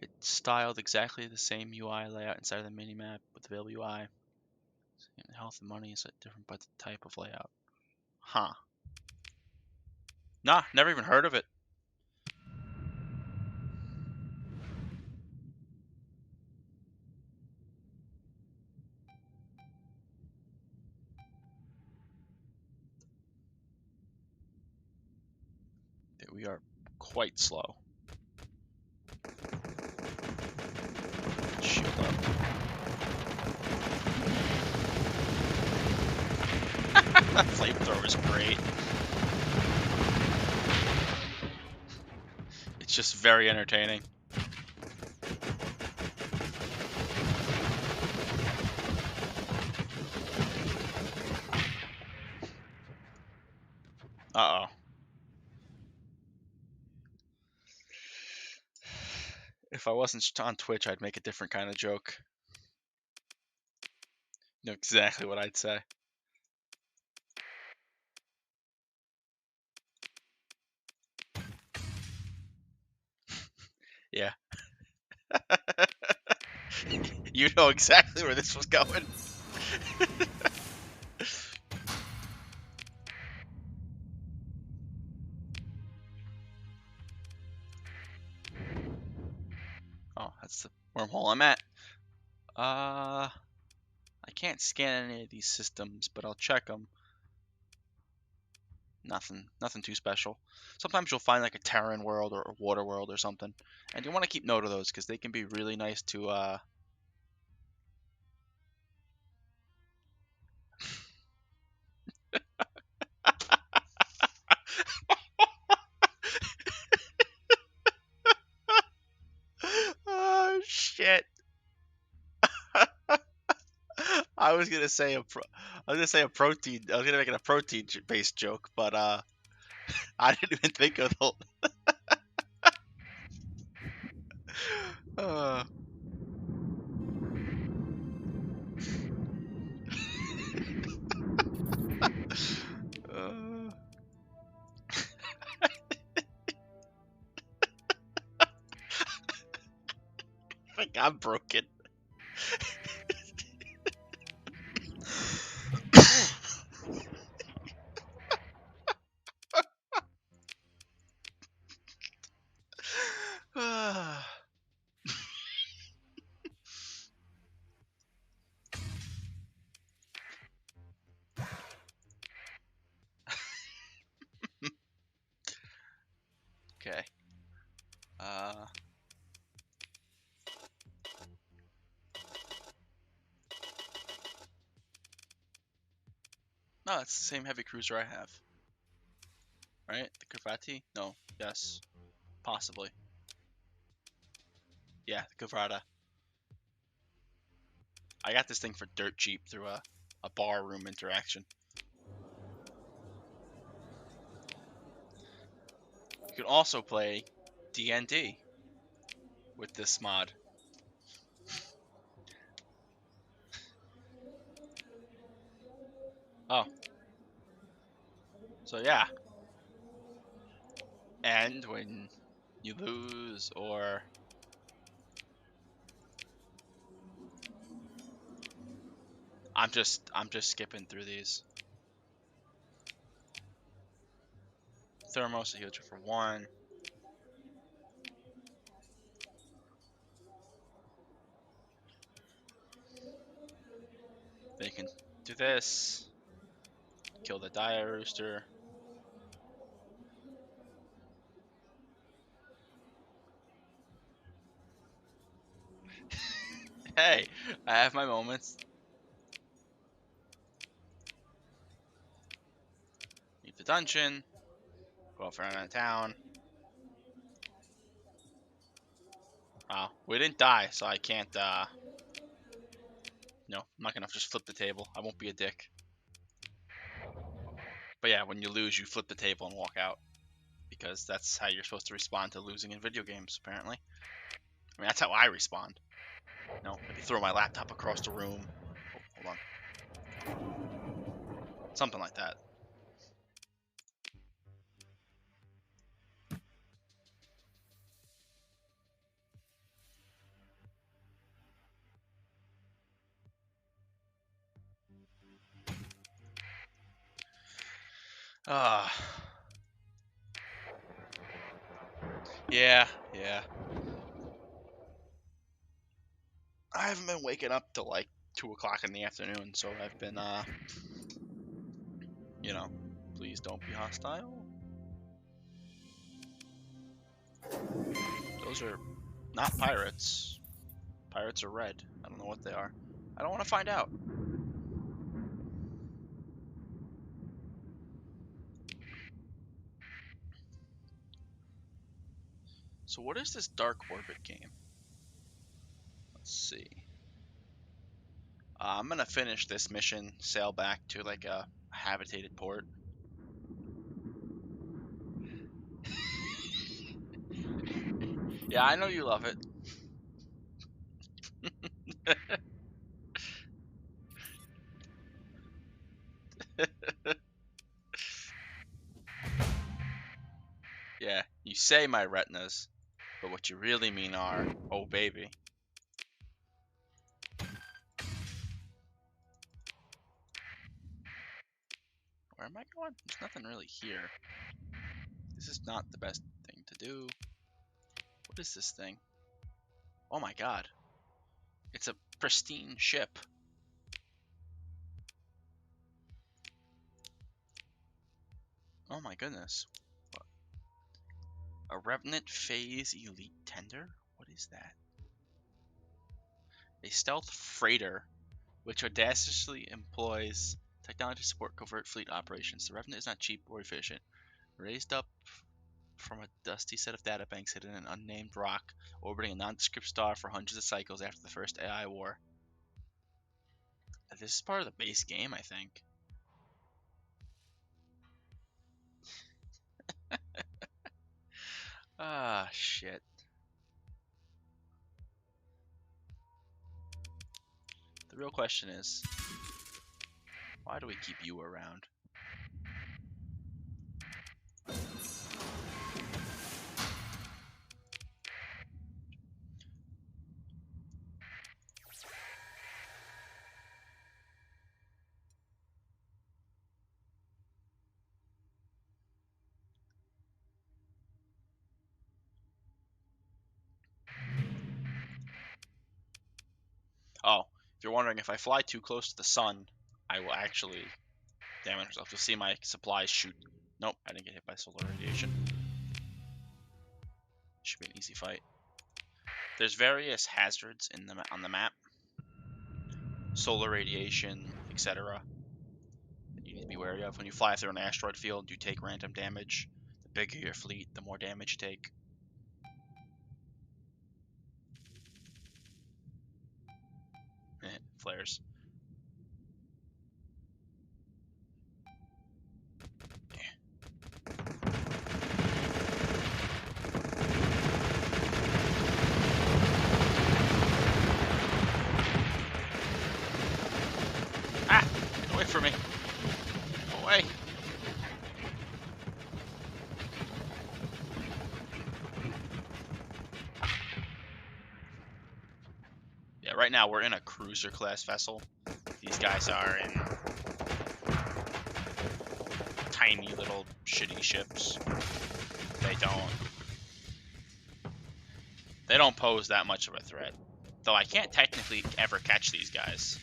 It's styled exactly the same UI layout inside of the minimap with available UI. Health and money is different by the type of layout. Huh. Nah, never even heard of it. We are quite slow. Shield up. That flamethrower is great. It's just very entertaining. Uh-oh. If I wasn't on Twitch, I'd make a different kind of joke. You know exactly what I'd say. Yeah. You know exactly where this was going. Oh, that's the wormhole I'm at. I can't scan any of these systems, but I'll check them. Nothing too special. Sometimes you'll find like a Terran world or a water world or something, and you want to keep note of those because they can be really nice to. Oh shit! I was gonna say a protein. I was gonna make it a protein-based joke, but I didn't even think of the. Uh, uh, I think I'm broken. Okay. No, it's the same heavy cruiser I have. Right? The Cavrati? No. Yes. Possibly. Yeah, the Cavrata. I got this thing for dirt cheap through a bar room interaction. You can also play D&D with this mod. Oh. So yeah. And when you lose or I'm just skipping through these. Thermos heals you for 1. Then you can do this. Kill the dire rooster. Hey, I have my moments. Leave the dungeon. Go off around town. Wow, we didn't die, so I can't, no, I'm not gonna just flip the table. I won't be a dick. But yeah, when you lose, you flip the table and walk out. Because that's how you're supposed to respond to losing in video games, apparently. I mean, that's how I respond. No, maybe throw my laptop across the room. Oh, hold on. Something like that. Ah. Yeah. I haven't been waking up till like 2 o'clock in the afternoon, so I've been, you know, please don't be hostile. Those are not pirates. Pirates are red. I don't know what they are. I don't want to find out. So what is this Dark Orbit game? Let's see. I'm gonna finish this mission, sail back to like a habitated port. Yeah, I know you love it. Yeah, you say my retinas, but what you really mean are, oh baby. Where am I going? There's nothing really here. This is not the best thing to do. What is this thing? Oh my god. It's a pristine ship. Oh my goodness. What? A Revenant Phase Elite Tender? What is that? A stealth freighter which audaciously employs technology to support covert fleet operations. The Revenant is not cheap or efficient. Raised up from a dusty set of databanks hidden in an unnamed rock, orbiting a nondescript star for hundreds of cycles after the first AI war. This is part of the base game, I think. Ah, shit. The real question is, why do we keep you around? Oh, if you're wondering, if I fly too close to the sun, I will actually damage myself. You'll see my supplies shoot. Nope, I didn't get hit by solar radiation. Should be an easy fight. There's various hazards in on the map. Solar radiation, etc. that you need to be wary of. When you fly through an asteroid field, you take random damage. The bigger your fleet, the more damage you take. Flares. Ah! Get away from me! Go away! Yeah, right now we're in a cruiser class vessel. These guys are in tiny little shitty ships. They don't pose that much of a threat. Though I can't technically ever catch these guys.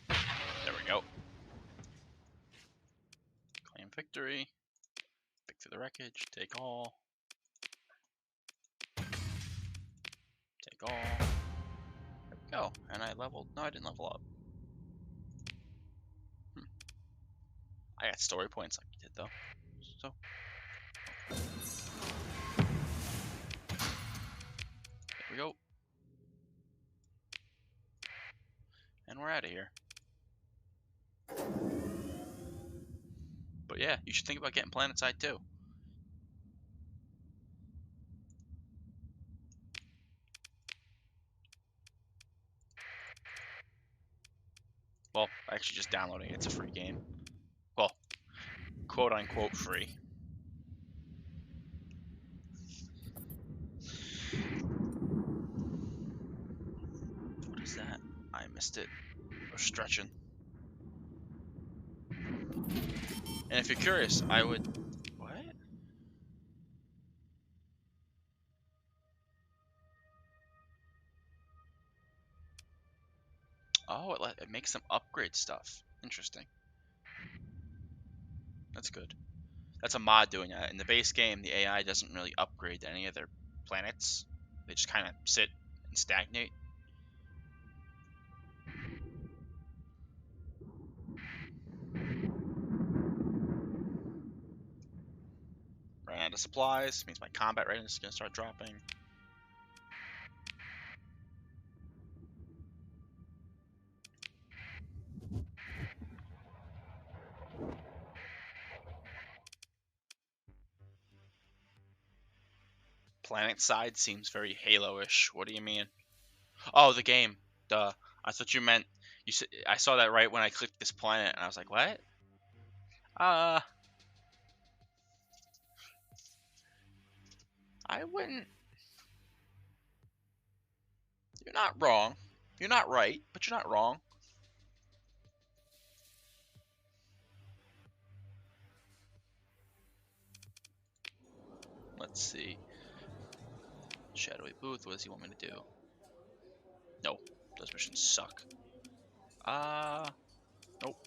There we go. Claim victory. Pick through the wreckage. Take all. Take all. There we go. And I leveled. No, I didn't level up. I got story points like you did, though. So. There we go. And we're out of here. But yeah, you should think about getting PlanetSide too. Well, actually just downloading it. It's a free game. Well, quote unquote free. What is that? I missed it. We're stretching. And if you're curious, I would... What? Oh, it makes them upgrade stuff. Interesting. That's good. That's a mod doing that. In the base game, the AI doesn't really upgrade any of their planets. They just kind of sit and stagnate. Ran out of supplies. Means my combat readiness is going to start dropping. PlanetSide seems very Halo-ish. What do you mean? Oh, the game. Duh. I thought you meant... I saw that right when I clicked this planet, and I was like, what? I wouldn't... You're not wrong. You're not right, but you're not wrong. Let's see. Shadowy Booth, what does he want me to do? No, those missions suck. Nope.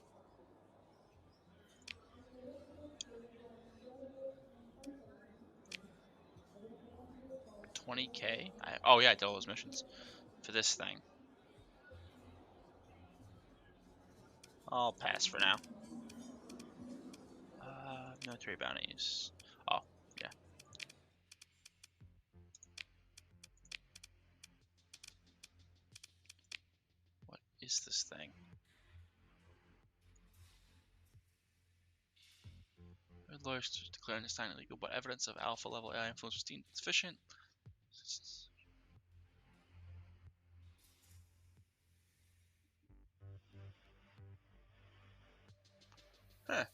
20K? Oh yeah, I did all those missions. For this thing. I'll pass for now. Military bounties. Oh, yeah. What is this thing? Lawyers declaring this time illegal, but evidence of alpha level AI influence was deemed sufficient. Huh.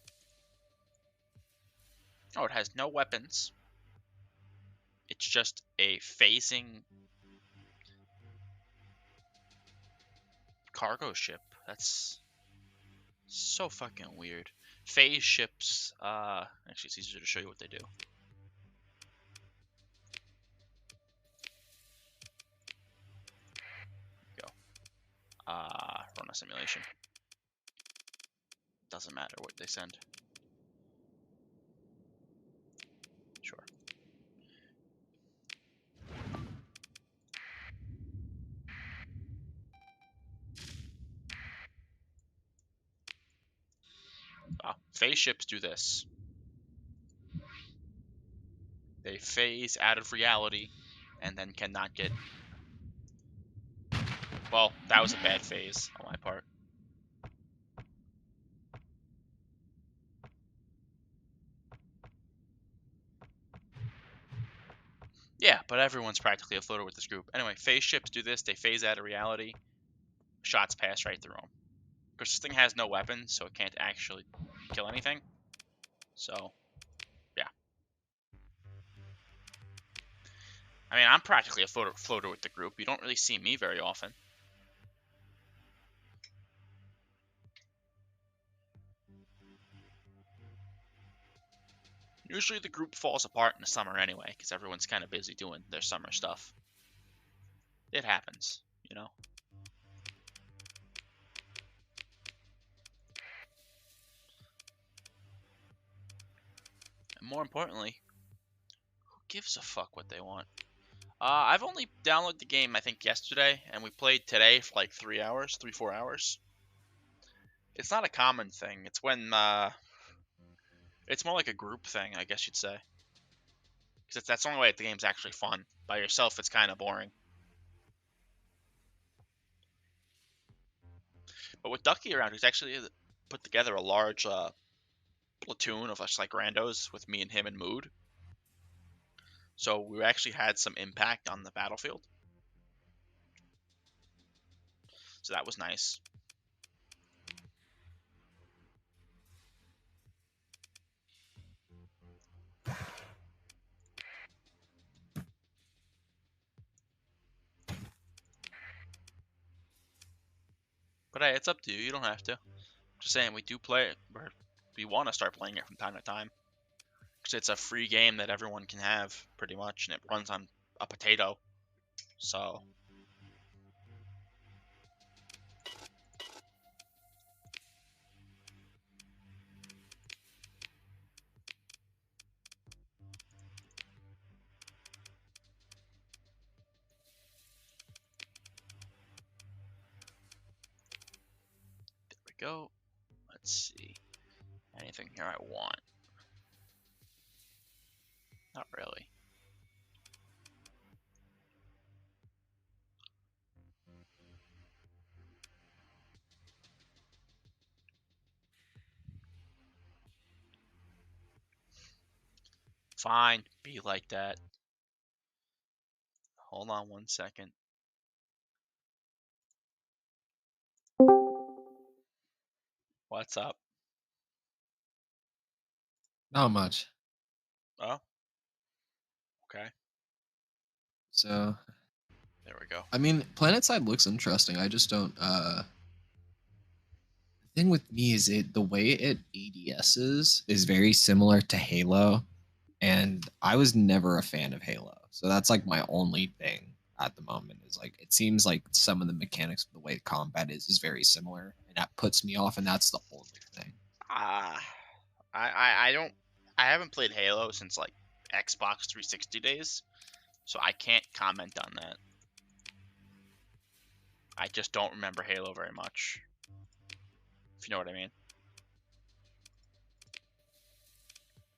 Oh, it has no weapons. It's just a phasing cargo ship. That's so fucking weird. Phase ships, actually it's easier to show you what they do. Go. Run a simulation. Doesn't matter what they send. Sure. Phase ships do this. They phase out of reality and then cannot get... Well, that was a bad phase on my part. Yeah, but everyone's practically a floater with this group. Anyway, phase ships do this. They phase out of reality. Shots pass right through them. Because this thing has no weapons, so it can't actually kill anything. So, yeah. I mean, I'm practically a floater with the group. You don't really see me very often. Usually the group falls apart in the summer anyway, because everyone's kind of busy doing their summer stuff. It happens, you know? And more importantly, who gives a fuck what they want? I've only downloaded the game, I think, yesterday, and we played today for like 3 hours, 4 hours. It's not a common thing. It's when, it's more like a group thing, I guess you'd say. Because that's the only way the game's actually fun. By yourself, it's kind of boring. But with Ducky around, he's actually put together a large platoon of us like randos with me and him and Mood. So we actually had some impact on the battlefield. So that was nice. But hey, it's up to you. You don't have to. Just saying, we do play it, or we want to start playing it from time to time. Because it's a free game that everyone can have, pretty much, and it runs on a potato. So there we go. Let's see. Anything here I want? Not really. Fine, be like that. Hold on 1 second. What's up? Not much. Oh, okay. So, There we go. I mean, PlanetSide looks interesting. I just don't. The thing with me is the way it ADSs is very similar to Halo, and I was never a fan of Halo. So that's like my only thing at the moment. Is like it seems like some of the mechanics of the way combat is very similar, and that puts me off. And that's the only thing. I don't. I haven't played Halo since like Xbox 360 days, so I can't comment on that. I just don't remember Halo very much. If you know what I mean.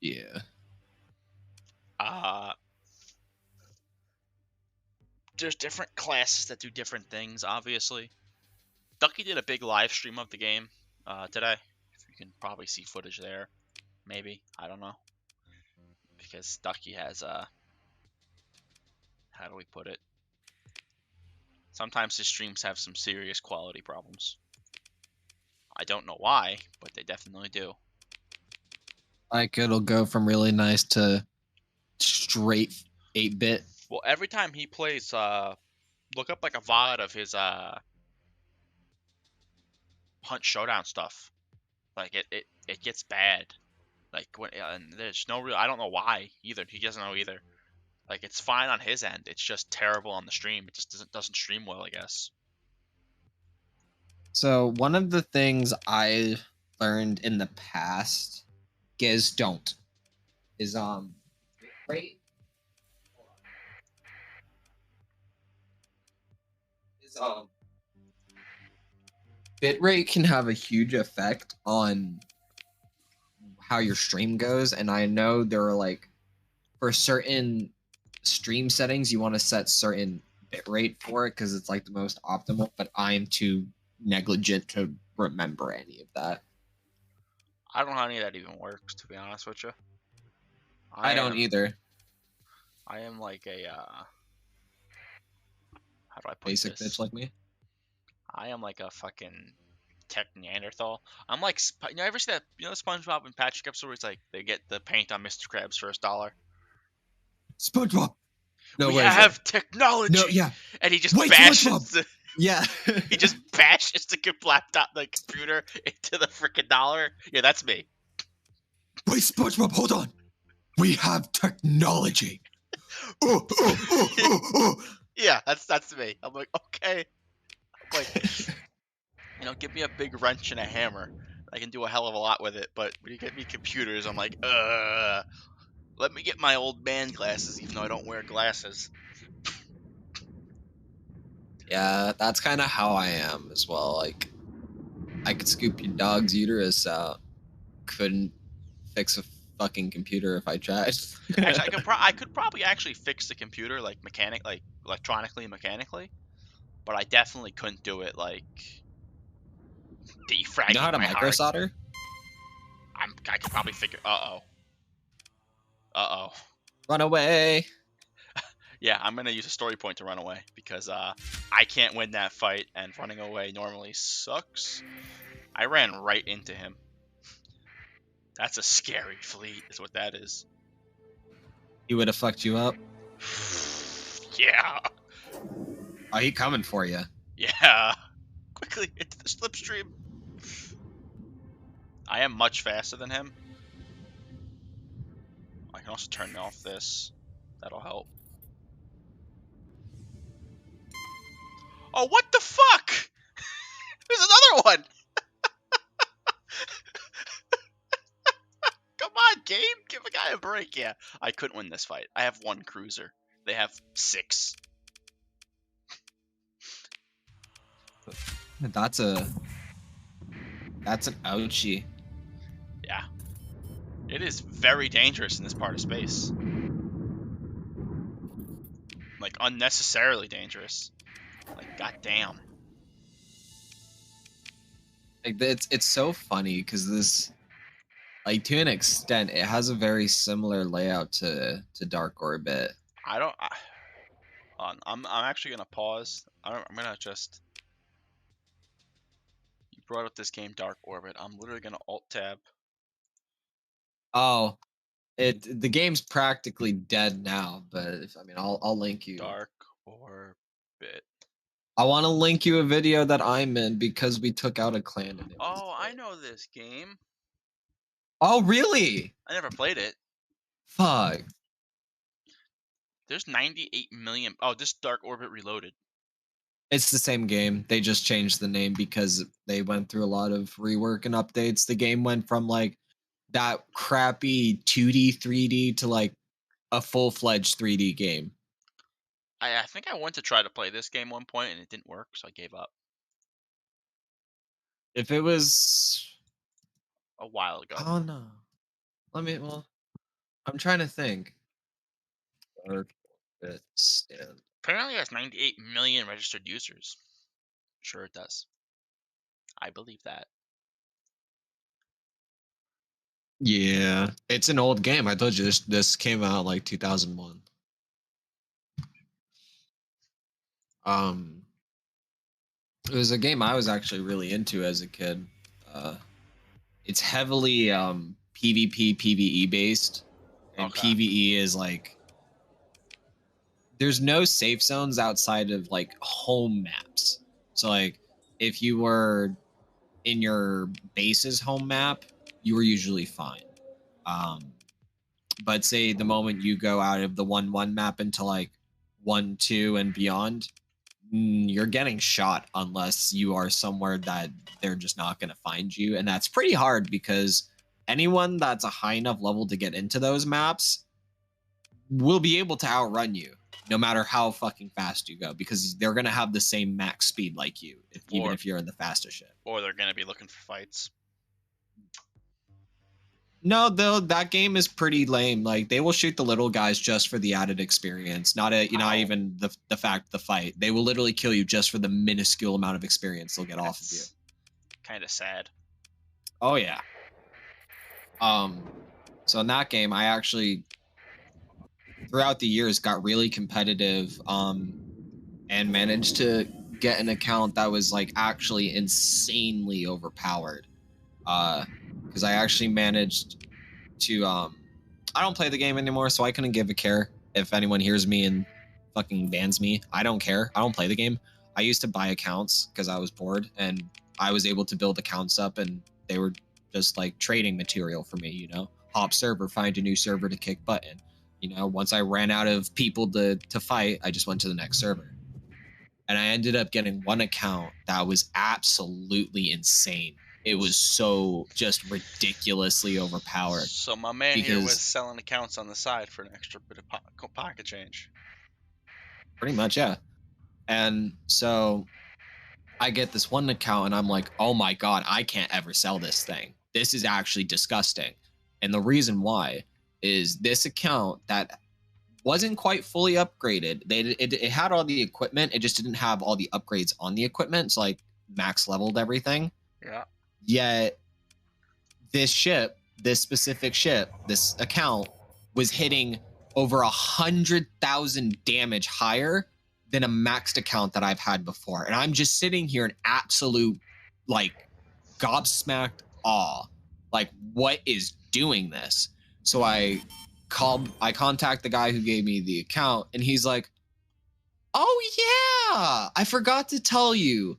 Yeah. There's different classes that do different things, obviously. Ducky did a big live stream of the game today. You can probably see footage there. Maybe. I don't know. Because Ducky has, how do we put it? Sometimes his streams have some serious quality problems. I don't know why, but they definitely do. Like it'll go from really nice to straight 8-bit. Well, every time he plays, look up like a VOD of his Hunt Showdown stuff. Like it gets bad. Like when and there's no real. I don't know why either. He doesn't know either. Like it's fine on his end. It's just terrible on the stream. It just doesn't stream well, I guess. So one of the things I learned in the past is don't is rate is bitrate can have a huge effect on how your stream goes, and I know there are like for certain stream settings you want to set certain bitrate for it because it's like the most optimal, but I am too negligent to remember any of that. I don't know how any of that even works, to be honest with you. I don't either. I am like a how do I put Basic this? bitch like me. I am like a fucking tech Neanderthal. I'm like, you know, ever see that? You know, SpongeBob and Patrick episode where it's like they get the paint on Mr. Krabs for $1. SpongeBob. No, we have technology. No, yeah. And he just bashes the, yeah. he just bashes the laptop, the computer into the freaking dollar. Yeah, that's me. Wait, SpongeBob, hold on. We have technology. Yeah, that's me. I'm like, okay. I'm like, you know, give me a big wrench and a hammer. I can do a hell of a lot with it, but when you get me computers, I'm like, let me get my old man glasses, even though I don't wear glasses. Yeah, that's kind of how I am as well. Like, I could scoop your dog's uterus out. Couldn't fix a fucking computer if I tried. Actually, I could probably actually fix the computer, like electronically, mechanically, but I definitely couldn't do it like Defragging You know how to my micro heart. solder? I could probably figure. Uh oh. Run away. Yeah, I'm gonna use a story point to run away because I can't win that fight, and running away normally sucks. I ran right into him. That's a scary fleet, is what that is. He would have fucked you up. Yeah. Oh, he coming for you. Yeah. Quickly into the slipstream. I am much faster than him. I can also turn off this. That'll help. Oh, what the fuck? There's another one. Come on, game. Give a guy a break. Yeah, I couldn't win this fight. I have one cruiser. They have 6. That's an ouchie. Yeah. It is very dangerous in this part of space. Like, unnecessarily dangerous. Like, goddamn. Like it's so funny because this, like, to an extent, it has a very similar layout to Dark Orbit. I don't. I'm actually gonna pause. I'm gonna just. You brought up this game, Dark Orbit. I'm literally gonna Alt Tab. Oh, the game's practically dead now, but I'll link you. Dark Orbit. I want to link you a video that I'm in because we took out a clan. And Oh, I know this game. Oh, really? I never played it. Fuck. There's 98 million. Oh, this Dark Orbit Reloaded. It's the same game. They just changed the name because they went through a lot of rework and updates. The game went from like that crappy 2D, 3D to like a full-fledged 3D game. I think I went to try to play this game one point and it didn't work, so I gave up. If it was A while ago. Oh no. I'm trying to think. Apparently it has 98 million registered users. Sure it does. I believe that. Yeah, it's an old game. I told you this came out like 2001. It was a game I was actually really into as a kid. It's heavily PvP PvE based, and Okay. PvE is like there's no safe zones outside of like home maps. So like if you were in your base's home map, you were usually fine. But say the moment you go out of the 1-1 map into like 1-2 and beyond, you're getting shot unless you are somewhere that they're just not going to find you. And that's pretty hard because anyone that's a high enough level to get into those maps will be able to outrun you no matter how fucking fast you go because they're going to have the same max speed like you, even if you're in the faster ship. Or they're going to be looking for fights. No, though that game is pretty lame. Like they will shoot the little guys just for the added experience, not even the fact the fight. They will literally kill you just for the minuscule amount of experience they'll get off of you. Kind of sad. Oh yeah. So in that game, I actually throughout the years got really competitive, and managed to get an account that was like actually insanely overpowered. Because I actually managed to I don't play the game anymore, so I couldn't give a care if anyone hears me and fucking bans me. I don't care. I don't play the game. I used to buy accounts because I was bored, and I was able to build accounts up, and they were just like trading material for me, hop server, find a new server to kick button. Once I ran out of people to fight, I just went to the next server. And I ended up getting one account that was absolutely insane. It was so just ridiculously overpowered. So my man here was selling accounts on the side for an extra bit of pocket change. Pretty much, yeah. And so I get this one account and I'm like, oh my God, I can't ever sell this thing. This is actually disgusting. And the reason why is this account that wasn't quite fully upgraded. It had all the equipment. It just didn't have all the upgrades on the equipment. So like max leveled everything. Yeah. Yet this specific ship, this account was hitting over 100,000 damage higher than a maxed account that I've had before. And I'm just sitting here in absolute, like, gobsmacked awe. Like, what is doing this? So I contact the guy who gave me the account, and he's like, oh yeah, I forgot to tell you.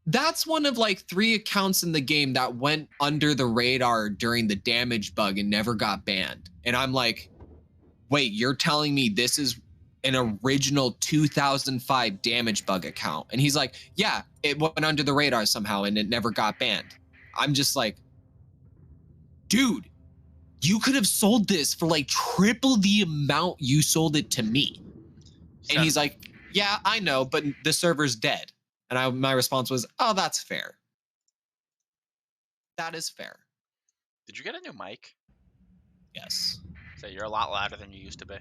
That's one of like 3 accounts in the game that went under the radar during the damage bug and never got banned. And I'm like, wait, you're telling me this is an original 2005 damage bug account? And he's like, yeah, it went under the radar somehow and it never got banned. I'm just like, dude, you could have sold this for like triple the amount you sold it to me. And he's like, yeah, I know, but the server's dead. And my response was, oh, that's fair. That is fair. Did you get a new mic? Yes. So you're a lot louder than you used to be.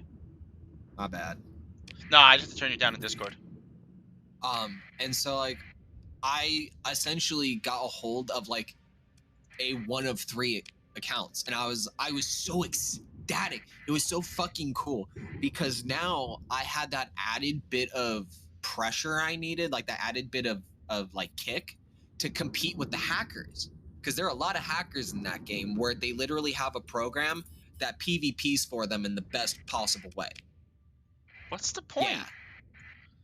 My bad. No, I just turned you down in Discord. And so like I essentially got a hold of like a one of 3 accounts, and I was so ecstatic. It was so fucking cool because now I had that added bit of pressure I needed, like that added bit of like kick to compete with the hackers. Because there are a lot of hackers in that game where they literally have a program that PvPs for them in the best possible way. What's the point?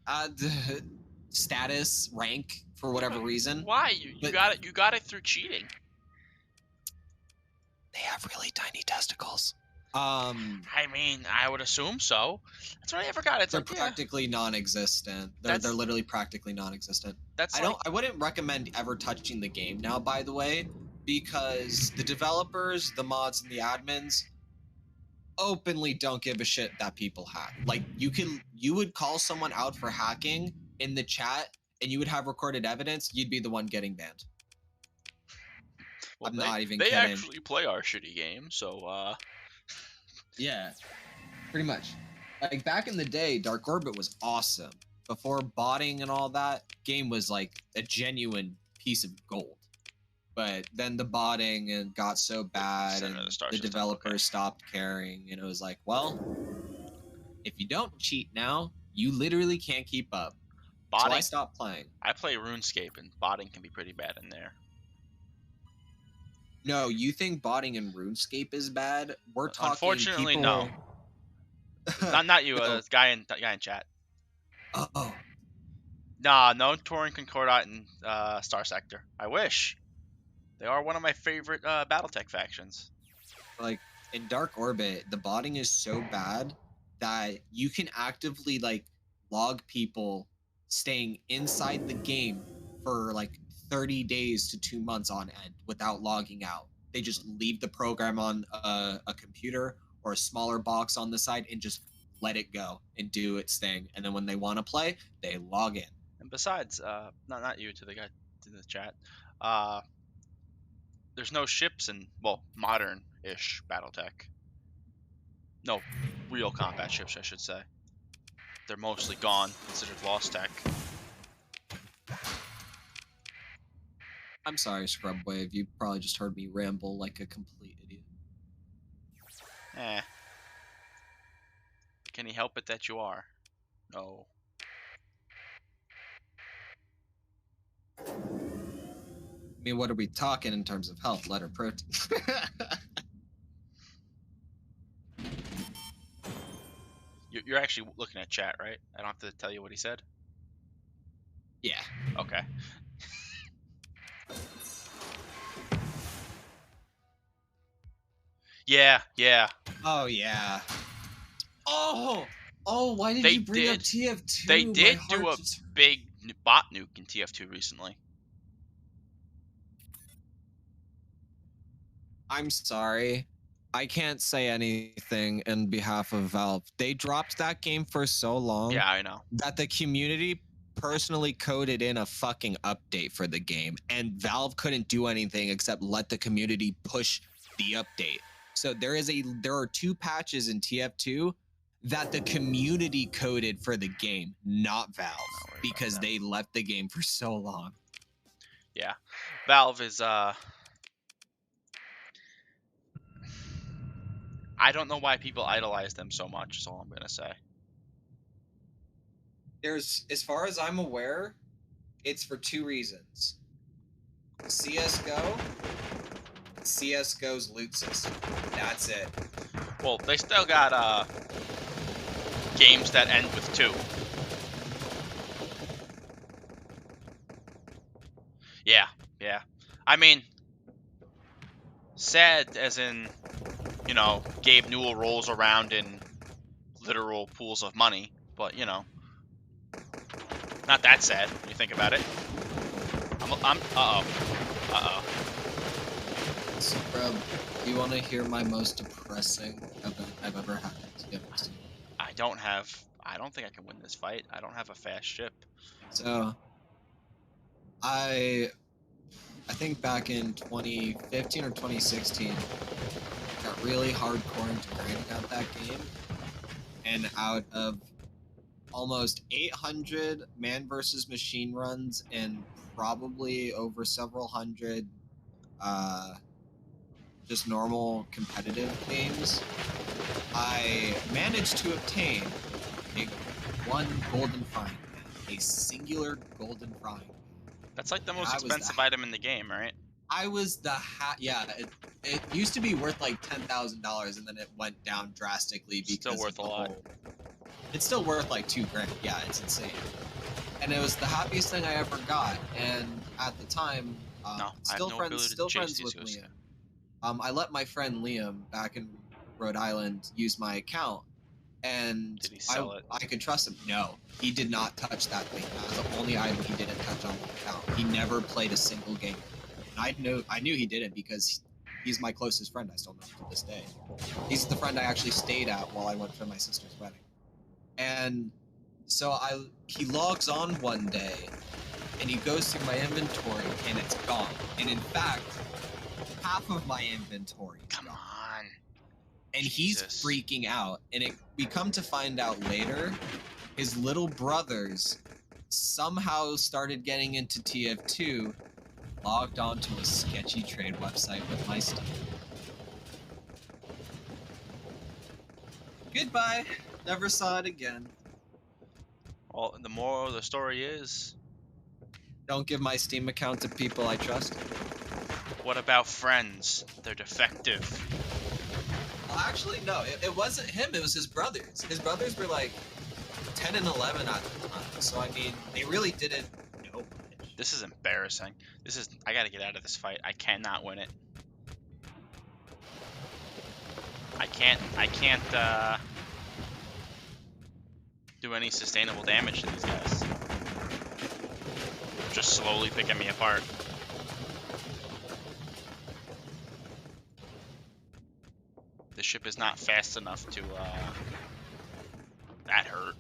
Yeah. The status, rank, for whatever reason. Why? You got it. You got it through cheating. They have really tiny testicles. I mean, I would assume so. That's what I forgot. It's they're like practically non-existent. They're literally practically non-existent. I wouldn't recommend ever touching the game now, by the way, because the developers, the mods, and the admins openly don't give a shit that people hack. Like you would call someone out for hacking in the chat, and you would have recorded evidence. You'd be the one getting banned. Well, I'm not even kidding. They actually play our shitty game, so yeah, pretty much. Like back in the day, Dark Orbit was awesome. Before botting and all that, game was like a genuine piece of gold. But then the botting and got so bad, and the developers stopped caring, and it was like, well, if you don't cheat now, you literally can't keep up. Botting, so I stopped playing. I play RuneScape, and botting can be pretty bad in there. No, you think botting in RuneScape is bad? We're talking. Unfortunately, people... no. not you. No. Guy in chat. Oh. Nah, no Tauren Concordat and Star Sector. I wish. They are one of my favorite BattleTech factions. Like in Dark Orbit, the botting is so bad that you can actively like log people staying inside the game for like 30 days to 2 months on end without logging out. They just leave the program on a computer or a smaller box on the side and just let it go and do its thing. And then when they want to play, they log in. And besides, not you, to the guy in the chat, there's no ships in, well, modern-ish BattleTech. No real combat ships, I should say. They're mostly gone, considered lost tech. I'm sorry, Scrubwave. You probably just heard me ramble like a complete idiot. Can he help it that you are? No. I mean, what are we talking in terms of health, letter protein? You're actually looking at chat, right? I don't have to tell you what he said? Yeah. Okay. Yeah. Oh, yeah. Oh, why did you bring up TF2? They did do a big bot nuke in TF2 recently. I'm sorry. I can't say anything in behalf of Valve. They dropped that game for so long. Yeah, I know. That the community personally coded in a fucking update for the game, and Valve couldn't do anything except let the community push the update. So there are 2 patches in TF2 that the community coded for the game, not Valve, because they left the game for so long. Yeah, Valve is I don't know why people idolize them so much. Is all I'm gonna say. There's, as far as I'm aware, it's for two reasons: CS:GO, CS:GO's loot system. That's it. Well, they still got games that end with 2. Yeah, yeah. I mean, sad as in, you know, Gabe Newell rolls around in literal pools of money, but you know, not that sad when you think about it. Uh-oh. So, bro, do you want to hear my most depressing event I've ever had? I don't think I can win this fight. I don't have a fast ship. So, I think back in 2015 or 2016, got really hardcore into grinding out that game, and out of almost 800 man versus machine runs and probably over several hundred just normal competitive games, I managed to obtain one golden frying pan, a singular golden frying pan. That's like the And most expensive item in the game, right? I was the yeah. It used to be worth like $10,000, and then it went down drastically because Still worth of the a lot. whole. It's still worth like $2,000. Yeah, it's insane. And it was the happiest thing I ever got. And at the time, No, I have no ability to chase these with ghosts. Liam. I let my friend Liam back in Rhode Island use my account, and Did he sell it? I could trust him. No, he did not touch that thing. That was the only item he didn't touch on the account. He never played a single game. And I knew he didn't because he's my closest friend. I still know him to this day. He's the friend I actually stayed at while I went for my sister's wedding. And so he logs on one day, and he goes through my inventory, and it's gone. And in fact, half of my inventory is Come gone. on. And Jesus. he's freaking out. And we come to find out later, his little brothers somehow started getting into TF2, logged onto a sketchy trade website with my stuff. Goodbye. Never saw it again. Well, the moral of the story is, don't give my Steam account to people I trust. What about friends? They're defective. Well, actually, no. It wasn't him. It was his brothers. His brothers were like 10 and 11 at the time. So, I mean, they really didn't know much. This is embarrassing. I gotta get out of this fight. I cannot win it. I can't, do any sustainable damage to these guys. They're just slowly picking me apart. The ship is not fast enough to, that hurt.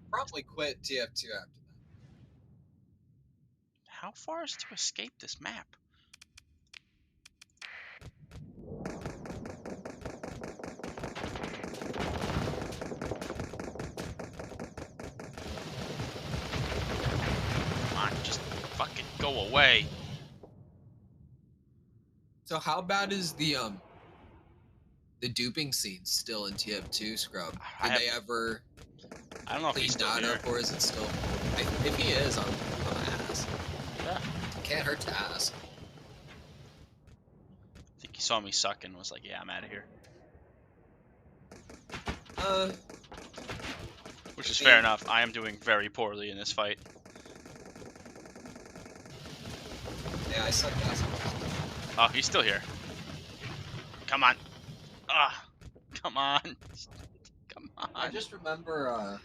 Probably quit TF2 after that. How far is to escape this map? Come on, just fucking go away. So how bad is the duping scene still in TF2, Scrub? Did they ever I don't know if he's still that here. up, or is it still? If he is, I'm gonna ask. Yeah. Can't hurt to ask. I think he saw me suck and was like, yeah, I'm out of here. Which is fair enough. I am doing very poorly in this fight. Yeah, I suck ass. Oh, he's still here. Come on. Ah, come on. Come on. I just remember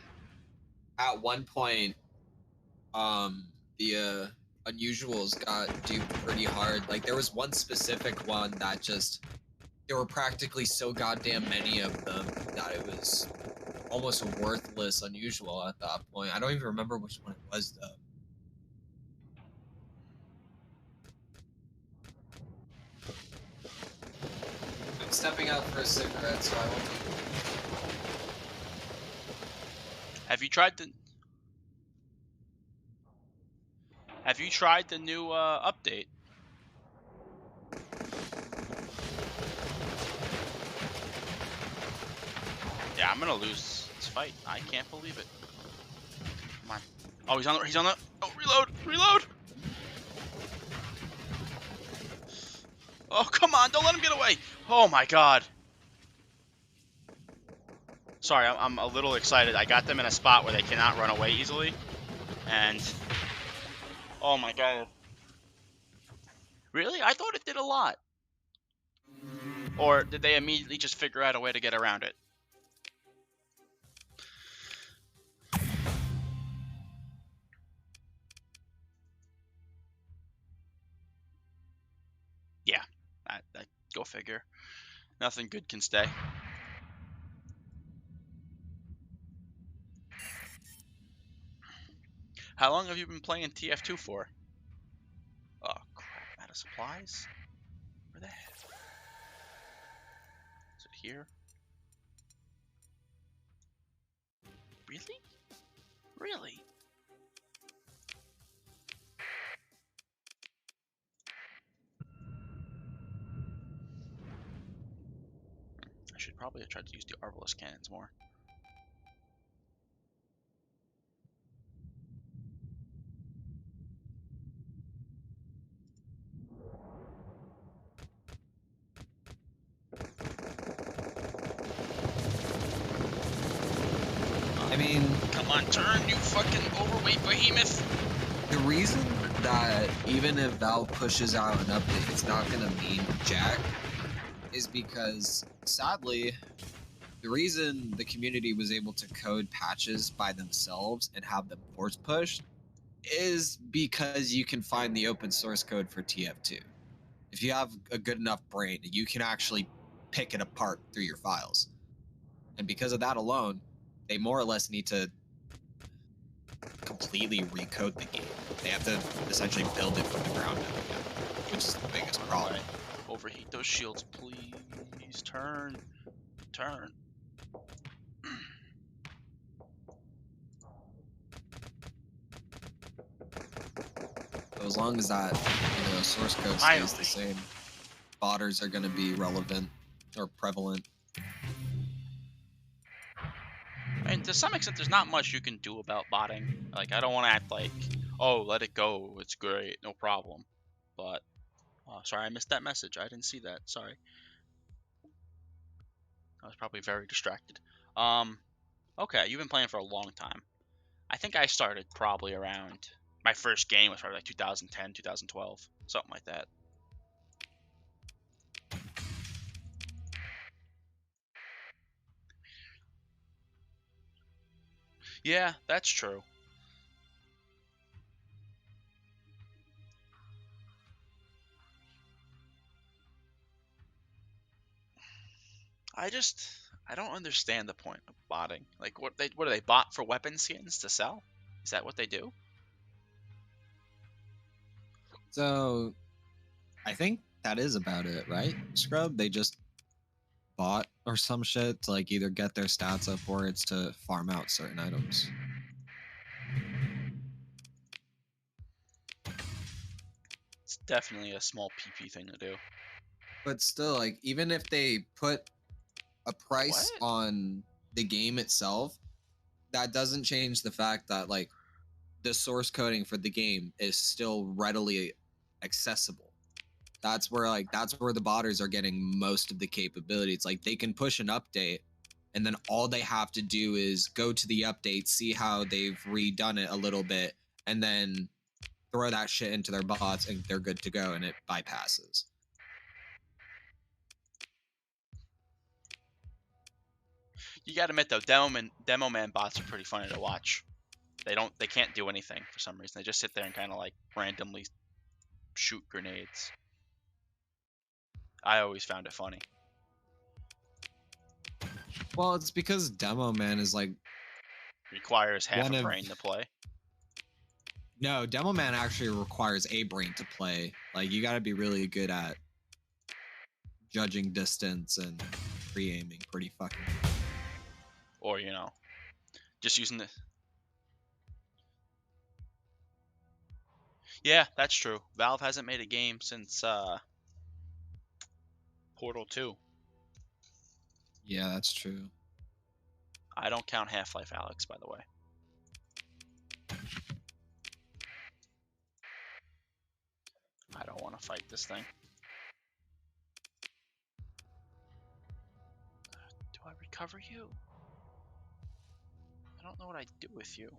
at one point the Unusuals got duped pretty hard. Like there was one specific one that just there were practically so goddamn many of them that it was almost a worthless Unusual at that point. I don't even remember which one it was though. I'm stepping out for a cigarette, so I won't. Have you tried to... Have you tried the new update? Yeah, I'm gonna lose this fight. I can't believe it. Come on. Oh, he's on the. Oh, reload. Oh, come on, don't let him get away. Oh my God. Sorry, I'm a little excited. I got them in a spot where they cannot run away easily, and oh my God. Really? I thought it did a lot. Or did they immediately just figure out a way to get around it? Yeah, I go figure. Nothing good can stay. How long have you been playing TF2 for? Oh crap, out of supplies? Where the heck? Is it here? Really? Really? I should probably have tried to use the Arbalest cannons more. I mean, Come on, turn, you fucking overweight behemoth! the reason that even if Valve pushes out an update, it's not going to mean jack is because, sadly, the reason the community was able to code patches by themselves and have them force pushed is because you can find the open source code for TF2. If you have a good enough brain, you can actually pick it apart through your files. And because of that alone, they more or less need to completely recode the game. They have to essentially build it from the ground up again, which is the biggest problem. Overheat those shields, please. Turn. So as long as that source code stays the same, botters are going to be relevant or prevalent. And to some extent, there's not much you can do about botting. Like, I don't want to act like, oh, let it go, it's great, no problem. But, sorry, I missed that message. I didn't see that. Sorry. I was probably very distracted. Okay, you've been playing for a long time. I think I started probably around, my first game was probably like 2010, 2012, something like that. Yeah, that's true. I don't understand the point of botting. Like, what do they bot for weapon skins to sell? Is that what they do? So I think that is about it, right, Scrub? They just bought or some shit to like either get their stats up or it's to farm out certain items. It's definitely a small PP thing to do. But still, like, even if they put a price What? on the game itself, that doesn't change the fact that like the source coding for the game is still readily accessible. That's where the botters are getting most of the capability. It's like they can push an update and then all they have to do is go to the update, see how they've redone it a little bit, and then throw that shit into their bots and they're good to go and it bypasses. You gotta admit though, demo man bots are pretty funny to watch. They can't do anything for some reason. They just sit there and kind of like randomly shoot grenades. I always found it funny. Well, it's because Demo Man is like Requires half a brain to play. No, Demo Man actually requires a brain to play. Like, you gotta be really good at judging distance and pre-aiming pretty fucking. Or, just using the... Yeah, that's true. Valve hasn't made a game since Portal 2. Yeah, that's true. I don't count Half-Life Alex, by the way. I don't want to fight this thing. Do I recover you? I don't know what I do with you.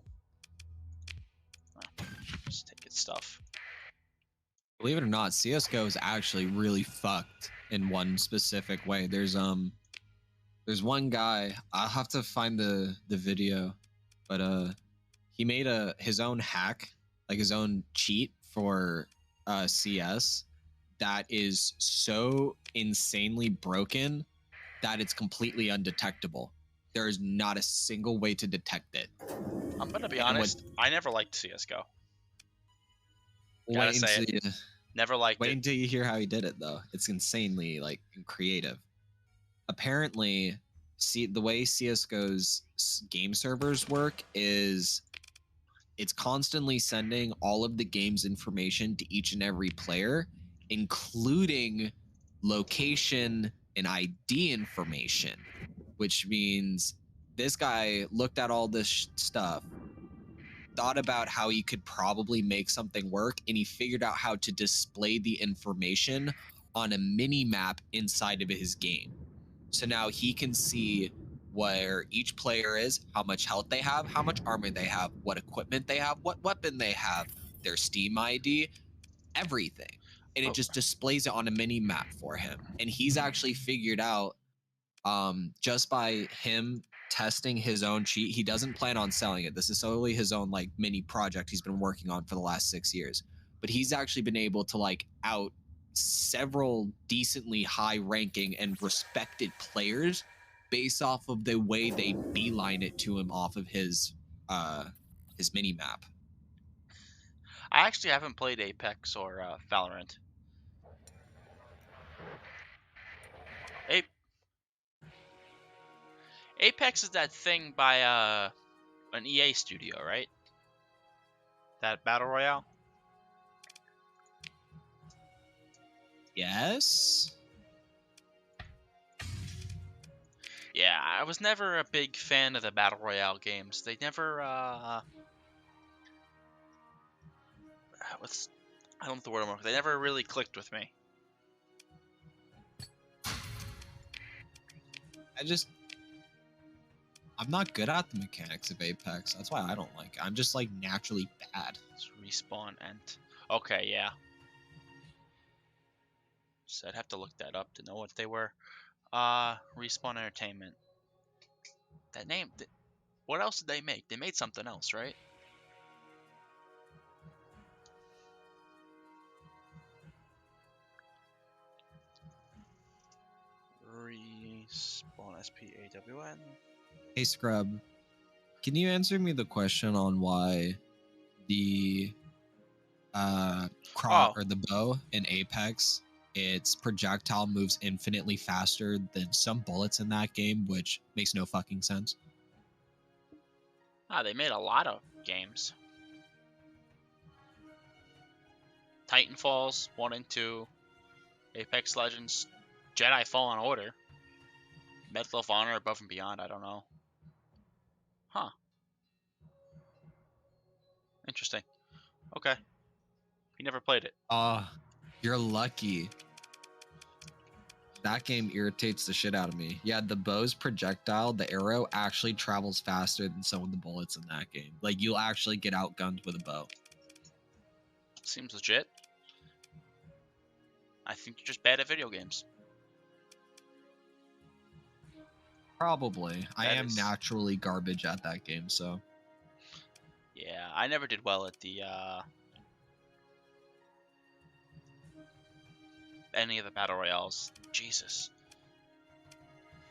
Oh, just take its stuff. Believe it or not, CS:GO is actually really fucked in one specific way. There's one guy, I'll have to find the video, but he made his own hack, like his own cheat for CS that is so insanely broken that it's completely undetectable. There is not a single way to detect it. I'm gonna be And honest. I never liked CS:GO. Gotta wait say until it. you, Never liked wait it. until you hear how he did it, though. It's insanely like creative. Apparently, see the way CS:GO's game servers work is it's constantly sending all of the game's information to each and every player, including location and ID information, which means this guy looked at all this stuff, thought about how he could probably make something work, and he figured out how to display the information on a mini map inside of his game. So now he can see where each player is, how much health they have, how much armor they have, what equipment they have, what weapon they have, their Steam ID, everything. And it Oh, just displays it on a mini map for him. And he's actually figured out, just by him testing his own cheat, he doesn't plan on selling it. This is solely his own like mini project he's been working on for the last 6 years. But he's actually been able to like out several decently high ranking and respected players based off of the way they beeline it to him off of his mini map. I actually haven't played Apex or Valorant. Apex is that thing by an EA studio, right? That battle royale. Yes. Yeah, I was never a big fan of the battle royale games. They never what's I don't know the word I'm looking for. They never really clicked with me. I'm not good at the mechanics of Apex. That's why I don't like it. I'm just like naturally bad. It's respawn and okay, yeah. So I'd have to look that up to know what they were. Respawn Entertainment. That name. What else did they make? They made something else, right? Respawn SPAWN. Hey Scrub, can you answer me the question on why the Oh, or the bow in Apex, its projectile moves infinitely faster than some bullets in that game, which makes no fucking sense? they made a lot of games. Titanfalls 1 and 2, Apex Legends, Jedi Fallen Order, Medal of Honor Above and Beyond, I don't know. Huh. Interesting. Okay. You never played it. You're lucky. That game irritates the shit out of me. Yeah, the bow's projectile, the arrow actually travels faster than some of the bullets in that game. Like, you'll actually get outgunned with a bow. Seems legit. I think you're just bad at video games. Probably. I That am is- naturally garbage at that game, so. Yeah, I never did well at the any of the battle royales. Jesus.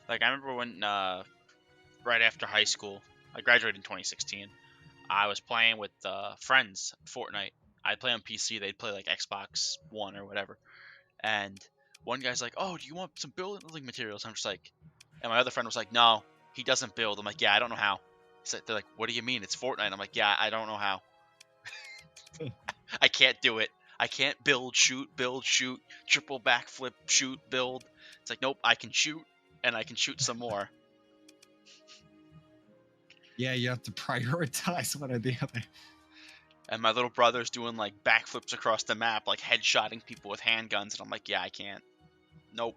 Like I remember when right after high school, I graduated in 2016. I was playing with friends Fortnite. I'd play on PC. They'd play like Xbox One or whatever. And one guy's like, "Oh, do you want some building materials?" I'm just like, and my other friend was like, "No, he doesn't build." I'm like, "Yeah, I don't know how." They're like, "What do you mean? It's Fortnite." I'm like, "Yeah, I don't know how." I can't do it. I can't build, shoot, triple backflip, shoot, build. It's like, nope, I can shoot, and I can shoot some more. Yeah, you have to prioritize one or the other. And my little brother's doing like backflips across the map, like headshotting people with handguns, and I'm like, yeah, I can't. Nope,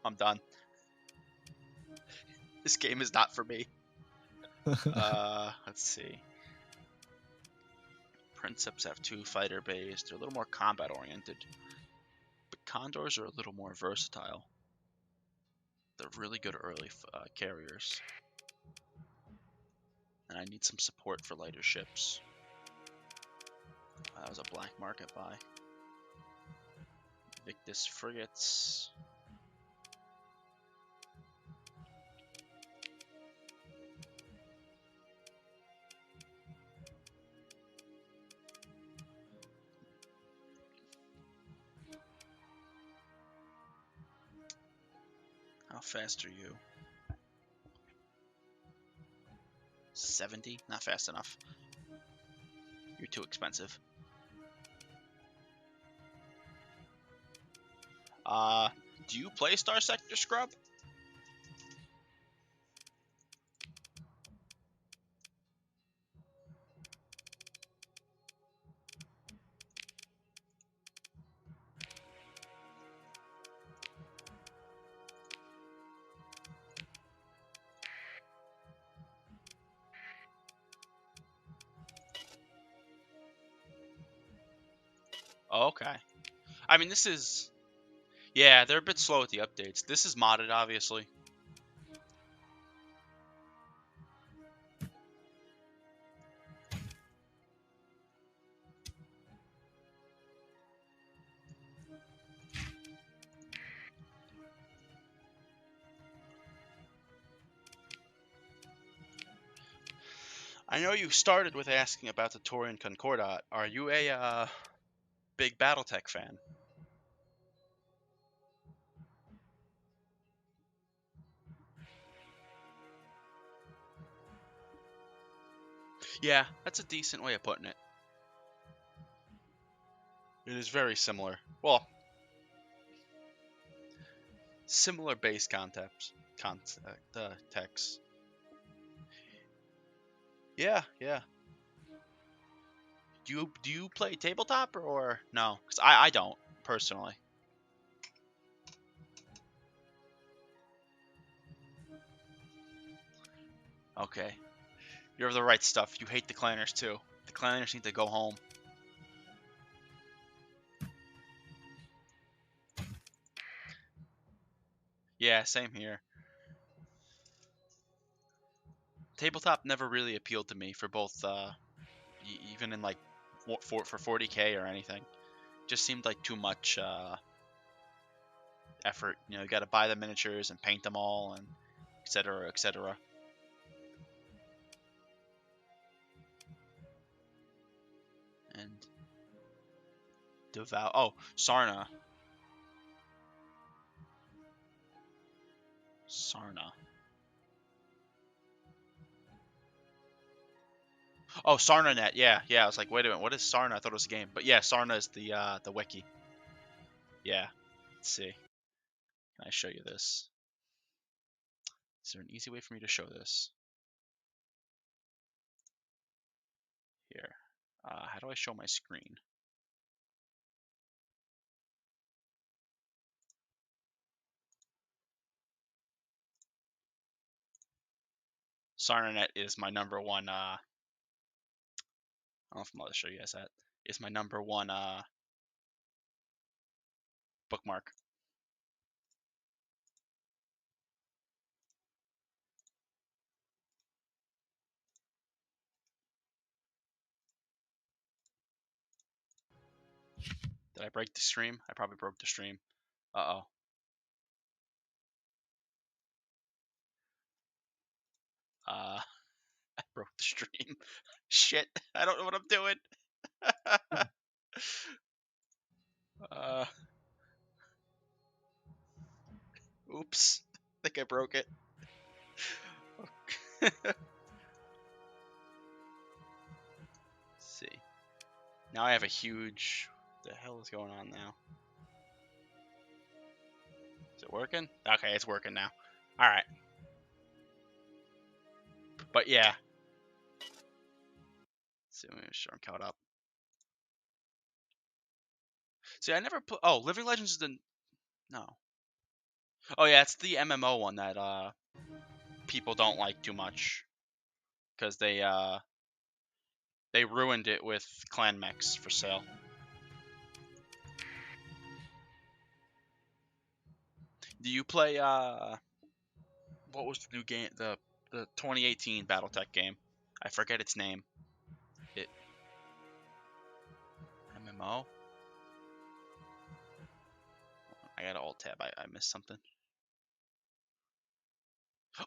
I'm done. This game is not for me. Let's see. Princeps have 2 fighter bays. They're a little more combat oriented. But Condors are a little more versatile. They're really good early carriers. And I need some support for lighter ships. That was a black market buy. Victus frigates. How fast are you? 70? Not fast enough. You're too expensive. Do you play Star Sector Scrub? Oh, okay. I mean, this is... Yeah, they're a bit slow with the updates. This is modded, obviously. I know you started with asking about the Taurian Concordat. Are you a big BattleTech fan? Yeah, that's a decent way of putting it. It is very similar. Well, similar base concepts, texts. Yeah, yeah. Do you play tabletop or no? Because I don't personally. Okay, you're the right stuff. You hate the clanners too. The clanners need to go home. Yeah, same here. Tabletop never really appealed to me for both, even in like for 40K or anything. Just seemed like too much effort. You know, you got to buy the miniatures and paint them all, and etc. etc. And devout. Oh, Sarna. Sarna. Oh, SarnaNet. Yeah, yeah. I was like, wait a minute, what is Sarna? I thought it was a game, but yeah, Sarna is the wiki. Yeah. Let's see. Can I show you this? Is there an easy way for me to show this? Here. How do I show my screen? SarnaNet is my number one. I don't know if I'm allowed to show you guys that. Is my number one bookmark. Did I break the stream? I probably broke the stream. Uh-oh. I broke the stream. Shit. I don't know what I'm doing. uh, oops. I think I broke it. Let's see. Now I have a huge... What the hell is going on now? Is it working? Okay, it's working now. Alright. But yeah. Let's see, let me make sure I'm caught up. See, I never put... Oh, Living Legends is the... No. Oh yeah, it's the MMO one that people don't like too much. Because they ruined it with clan mechs for sale. Do you play what was the new game, the 2018 BattleTech game? I forget its name. It MMO? I got an alt tab. I missed something.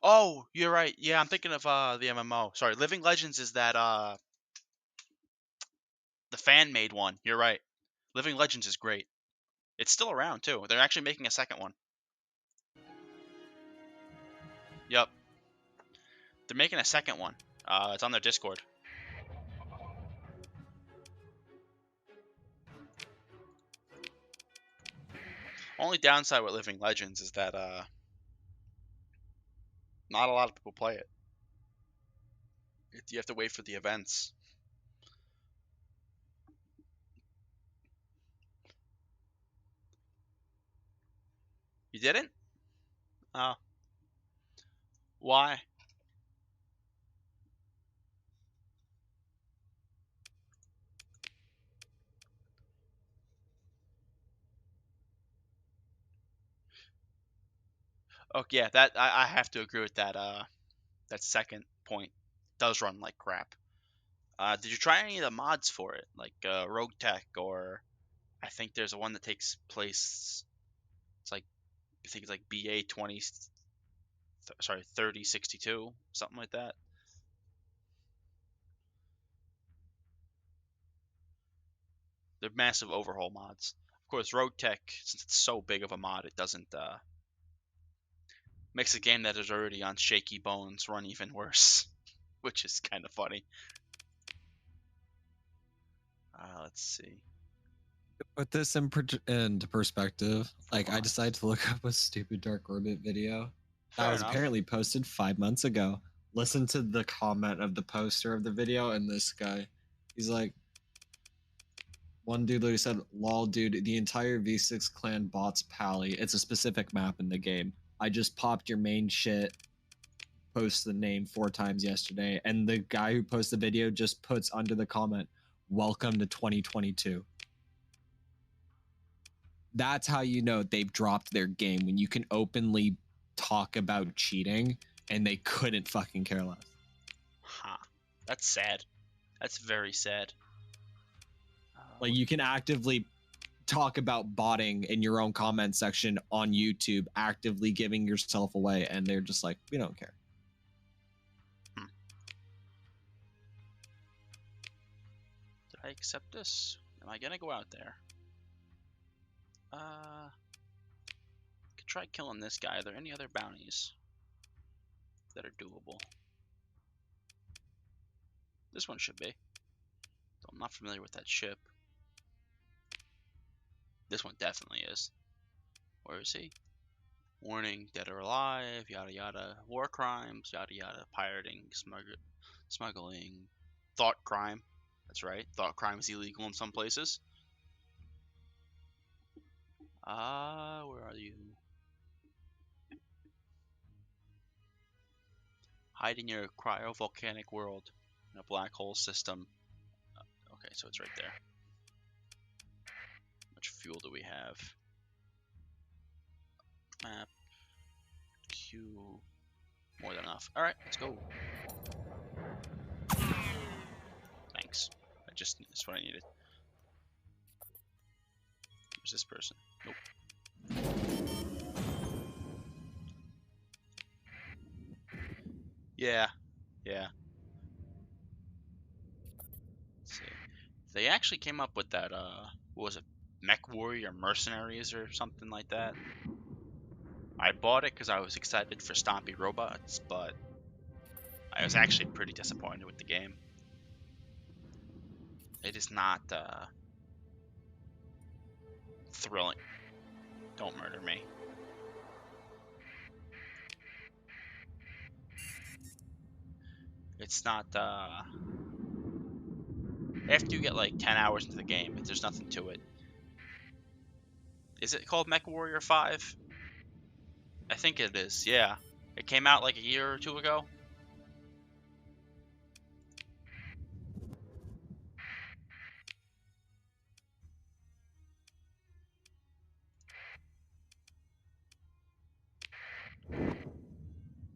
Oh, you're right. Yeah, I'm thinking of the MMO. Sorry, Living Legends is that the fan made one. You're right. Living Legends is great. It's still around too. They're actually making a second one. Yep. They're making a second one. It's on their Discord. Only downside with Living Legends is that not a lot of people play it. You have to wait for the events. You didn't? Oh. Why? Oh yeah, that I have to agree with that. That second point does run like crap. Did you try any of the mods for it, like Rogue Tech, or I think there's a one that takes place. It's like I think it's like BA 3062, something like that. They're massive overhaul mods. Of course, Rogue Tech, since it's so big of a mod, it doesn't makes a game that is already on shaky bones run even worse, which is kind of funny. Let's see. Put this into perspective. Like, I decided to look up a stupid Dark Orbit video that Fair was enough. apparently posted 5 months ago. Listen to the comment of the poster of the video, and this guy, he's like, one dude literally said, "Lol, dude, the entire V6 clan bots Pally. It's a specific map in the game. I just popped your main shit, post the name 4 times yesterday, and the guy who posted the video just puts under the comment, welcome to 2022. That's how you know they've dropped their game, when you can openly talk about cheating and they couldn't fucking care less. Huh. That's sad. That's very sad. Like, you can actively talk about botting in your own comment section on YouTube, actively giving yourself away, and they're just like, we don't care. Did I accept this? Am I gonna go out there? Could try killing this guy. Are there any other bounties that are doable? This one should be. Though I'm not familiar with that ship. This one definitely is. Where is he? Warning, dead or alive, yada yada. War crimes, yada yada. Pirating, smuggling. Thought crime. That's right. Thought crime is illegal in some places. Where are you? Hide in your cryovolcanic world in a black hole system. Okay, so it's right there. How much fuel do we have? Map. Q. More than enough. Alright, let's go. Thanks. That's what I needed. Where's this person? Nope. Yeah. Yeah. Let's see. They actually came up with that, what was it? Mech Warrior Mercenaries or something like that. I bought it because I was excited for Stompy Robots, but I was actually pretty disappointed with the game. It is not thrilling. Don't murder me. It's not after you get like 10 hours into the game, there's nothing to it. Is it called MechWarrior 5? I think it is, yeah. It came out like a year or two ago.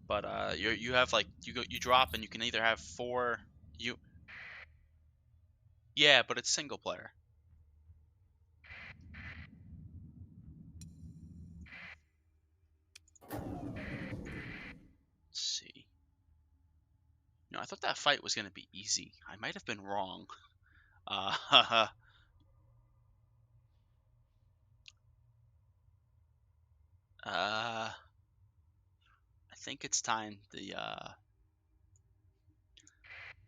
But you have like you drop and you can either have 4 you yeah, but it's single player. Let's see. No, I thought that fight was gonna be easy. I might have been wrong. I think it's time the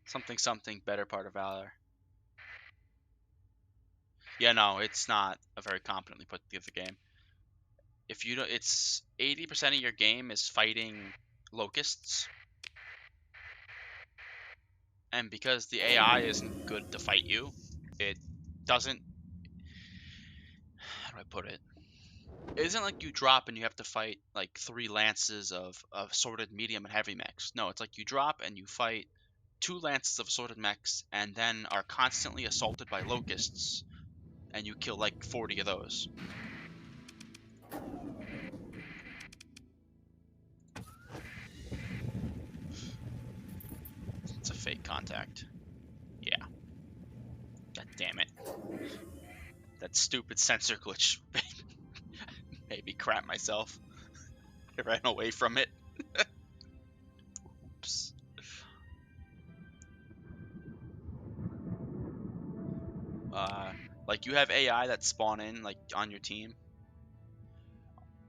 something something better part of valor. Yeah, no, it's not a very competently put together game. If you don't, it's 80% of your game is fighting locusts, and because the AI isn't good to fight you, it doesn't. How do I put it? It isn't like you drop and you have to fight like 3 lances of assorted medium and heavy mechs. No, it's like you drop and you fight 2 lances of assorted mechs and then are constantly assaulted by locusts, and you kill like 40 of those. It's a fake contact. Yeah. God damn it. That stupid sensor glitch made me crap myself. I ran away from it. Oops. Like you have AI that spawn in like on your team.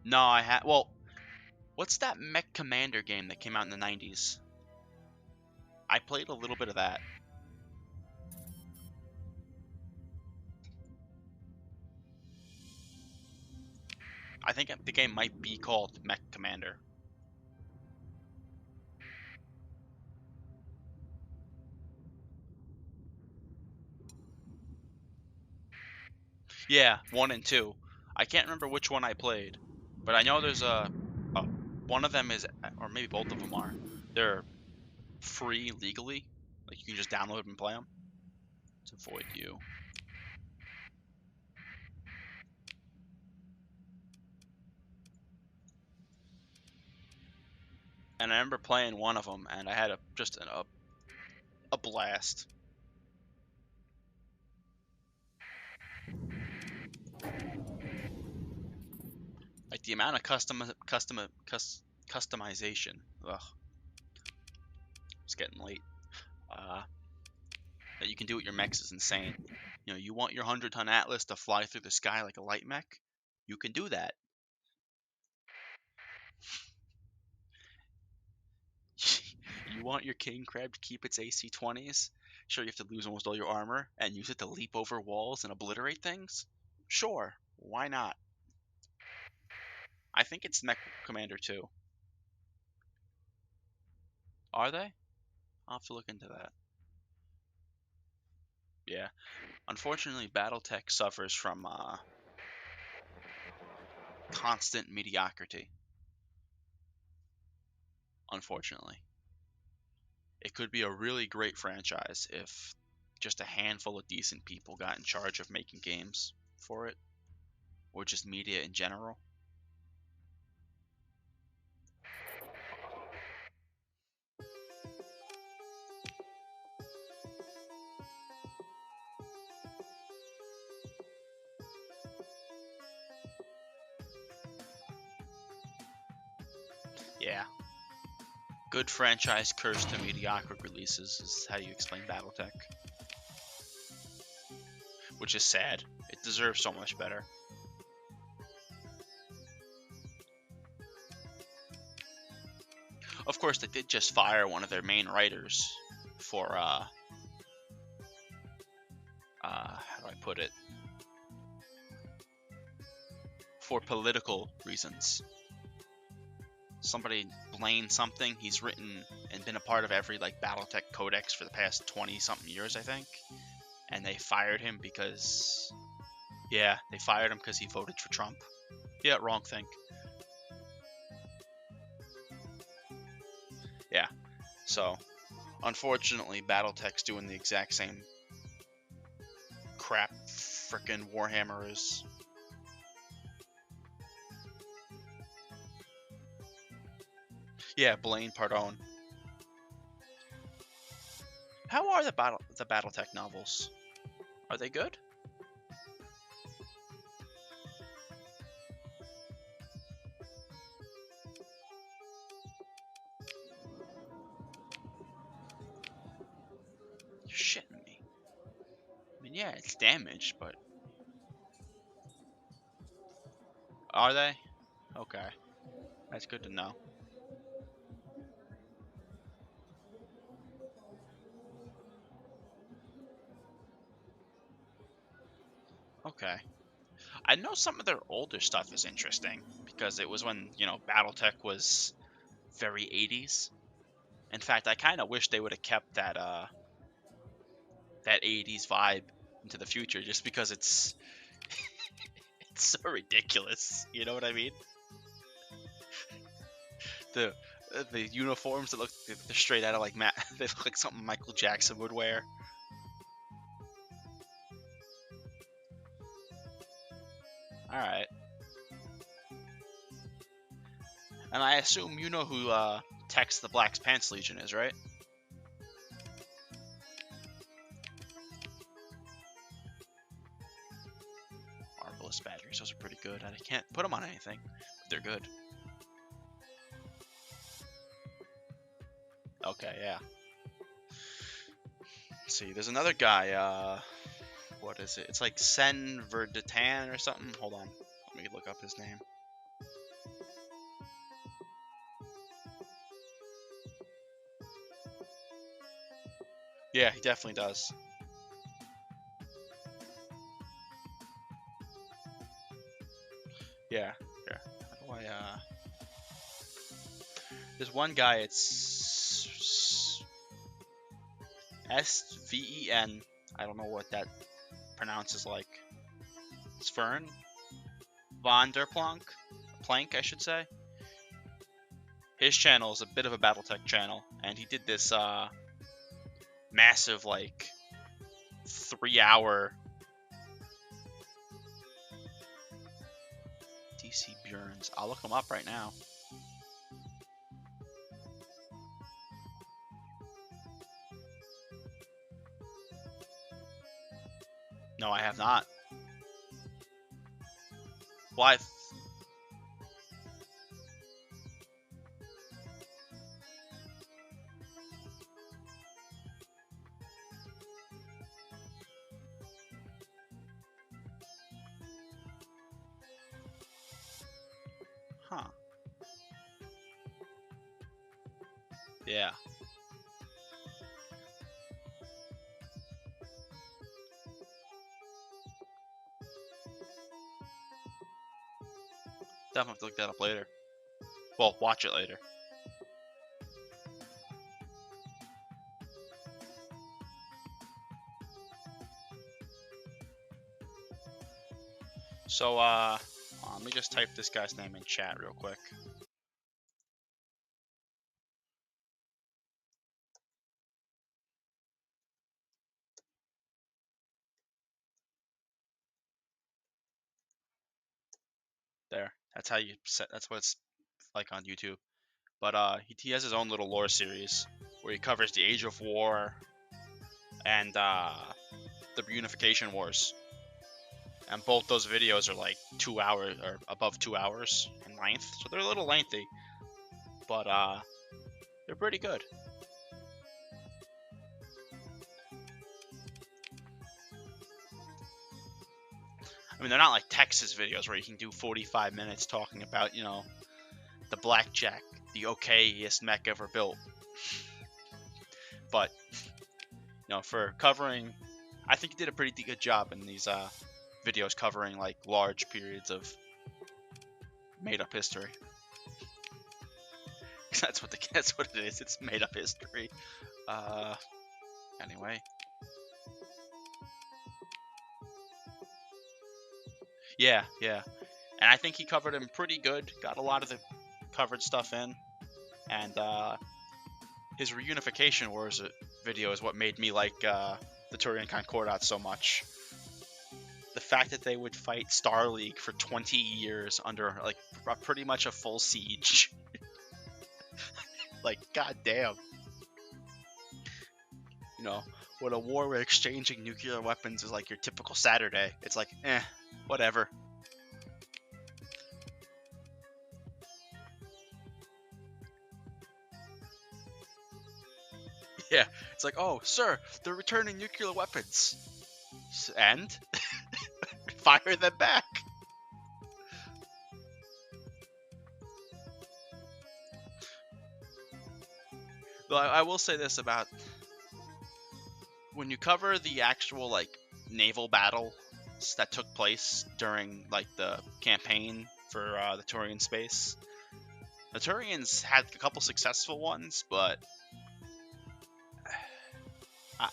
No, I had. Well, what's that Mech Commander game that came out in the 90s? I played a little bit of that. I think the game might be called Mech Commander. Yeah, 1 and 2. I can't remember which one I played, but I know there's a one of them is, or maybe both of them are. They're free legally. Like you can just download and play them. To avoid you. And I remember playing one of them, and I had a blast. Like the amount of customization. Ugh, it's getting late. That you can do with your mechs is insane. You know, you want your 100-ton Atlas to fly through the sky like a light mech? You can do that. You want your king crab to keep its AC-20s? Sure, you have to lose almost all your armor and use it to leap over walls and obliterate things? Sure, why not? I think it's Mech Commander 2. Are they? I'll have to look into that. Yeah. Unfortunately, BattleTech suffers from constant mediocrity. Unfortunately. It could be a really great franchise if just a handful of decent people got in charge of making games for it, or just media in general. Yeah. Good franchise cursed to mediocre releases is how you explain BattleTech. Which is sad. It deserves so much better. Of course, they did just fire one of their main writers for put it, for political reasons. Somebody blamed something. He's written and been a part of every like BattleTech codex for the past 20-something years, I think. And they fired him because, yeah, they fired him because he voted for Trump. Yeah, wrong thing. Yeah, so unfortunately, BattleTech's doing the exact same crap frickin' Warhammer is. Yeah, Blaine Pardone. How are the BattleTech novels? Are they good? You're shitting me. I mean, yeah, it's damaged, but are they? Okay, that's good to know. Okay. I know some of their older stuff is interesting because it was when, you know, BattleTech was very 80s. In fact, I kind of wish they would have kept that that 80s vibe into the future just because it's it's so ridiculous. You know what I mean? The the uniforms that look, they're straight out of like they look like something Michael Jackson would wear. All right. And I assume you know who Tex the Black Pants Legion is, right? Marvelous batteries, those are pretty good. I can't put them on anything, but they're good. Okay, yeah. Let's see, there's another guy, what is it? It's like Sen Verdatan or something. Hold on, let me look up his name. Yeah, he definitely does. Yeah, yeah. How do I, there's one guy, it's Sven. I don't know what that pronounces like. Svern von der Plank, I should say. His channel is a bit of a BattleTech channel, and he did this massive like 3-hour DC Bjorns. I'll look him up right now. No, I have not. Well, huh. Yeah. Definitely have to look that up later. Well, watch it later. So, let me just type this guy's name in chat real quick. There. That's how you set. That's what it's like on YouTube. But he has his own little lore series where he covers the Age of War and the Reunification Wars. And both those videos are like 2 hours or above 2 hours in length, so they're a little lengthy, but they're pretty good. I mean, they're not like Texas videos where you can do 45 minutes talking about, you know, the Blackjack, the okayest mech ever built. But, you know, for covering I think he did a pretty good job in these videos covering like large periods of made up history. That's what it is. It's made up history. Anyway. Yeah. And I think he covered him pretty good. Got a lot of the covered stuff in. And his Reunification Wars video is what made me like the Turian Concordat so much. The fact that they would fight Star League for 20 years under like pretty much a full siege. Like, goddamn. You know, when a war where exchanging nuclear weapons is like your typical Saturday, it's like, whatever. Yeah, it's like, oh, sir, they're returning nuclear weapons. And? Fire them back. Though I will say this about when you cover the actual like naval battle that took place during like the campaign for the Turian space, the Turians had a couple successful ones, but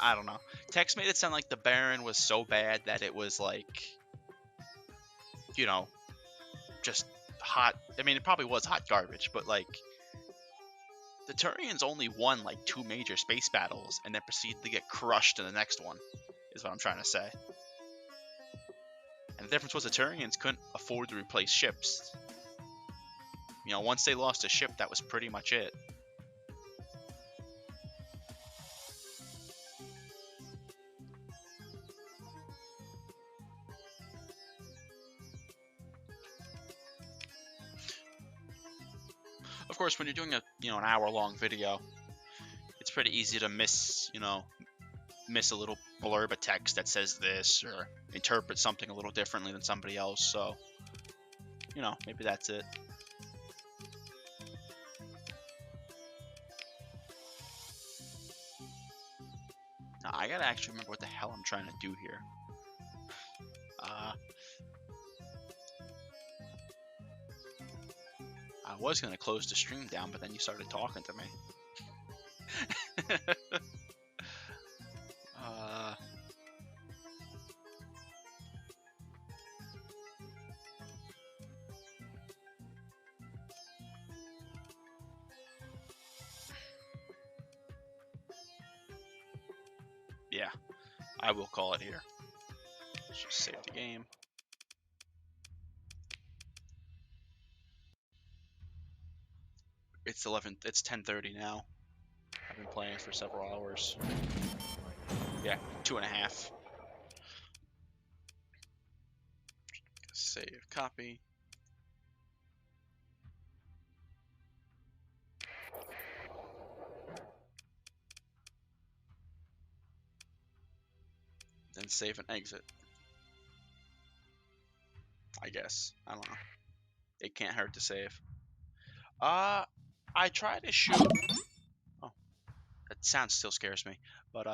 I don't know. Tex made it sound like the Baron was so bad that it was like, you know, just hot. I mean, it probably was hot garbage, but like the Turians only won like 2 major space battles and then proceeded to get crushed in the next one, is what I'm trying to say. And the difference was the Turians couldn't afford to replace ships. You know, once they lost a ship, that was pretty much it. Of course, when you're doing an hour-long video, it's pretty easy to miss a little blurb of text that says this or interpret something a little differently than somebody else. So, maybe that's it. Now, I gotta actually remember what the hell I'm trying to do here. I was gonna close the stream down, but then you started talking to me. Yeah, I will call it here. Let's just save the game. It's 10:30 now. I've been playing for several hours. Yeah, 2.5. Save, copy. Then save and exit. I guess. I don't know. It can't hurt to save. I try to shoot. Oh, that sound still scares me. But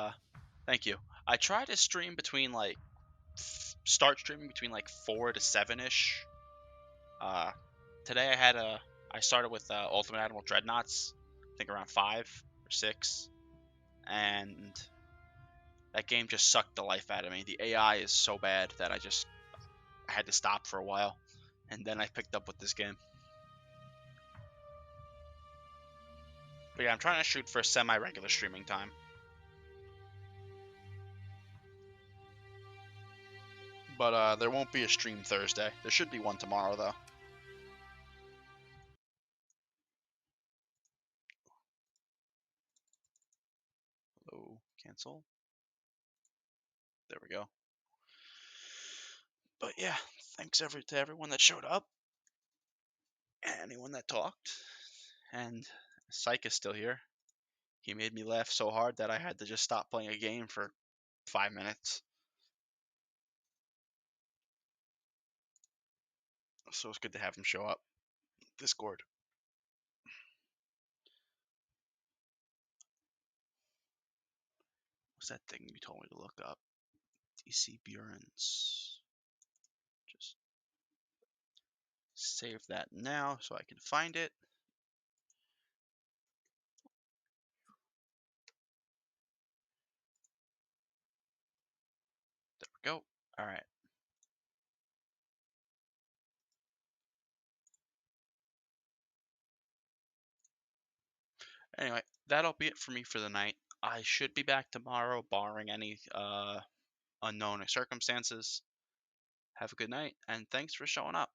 thank you. I try to stream between like start streaming between like 4 to 7ish. Today I started with Ultimate Admiral Dreadnoughts. I think around 5 or 6, and that game just sucked the life out of me. The AI is so bad that I had to stop for a while, and then I picked up with this game. But yeah, I'm trying to shoot for a semi-regular streaming time. But there won't be a stream Thursday. There should be one tomorrow, though. Hello, cancel. There we go. But yeah, thanks to everyone that showed up, and anyone that talked, and Psych is still here. He made me laugh so hard that I had to just stop playing a game for 5 minutes. So it's good to have him show up. Discord. What's that thing you told me to look up? DC Burens. Just save that now so I can find it. There we go. All right. Anyway, that'll be it for me for the night. I should be back tomorrow, barring any unknown circumstances. Have a good night, and thanks for showing up.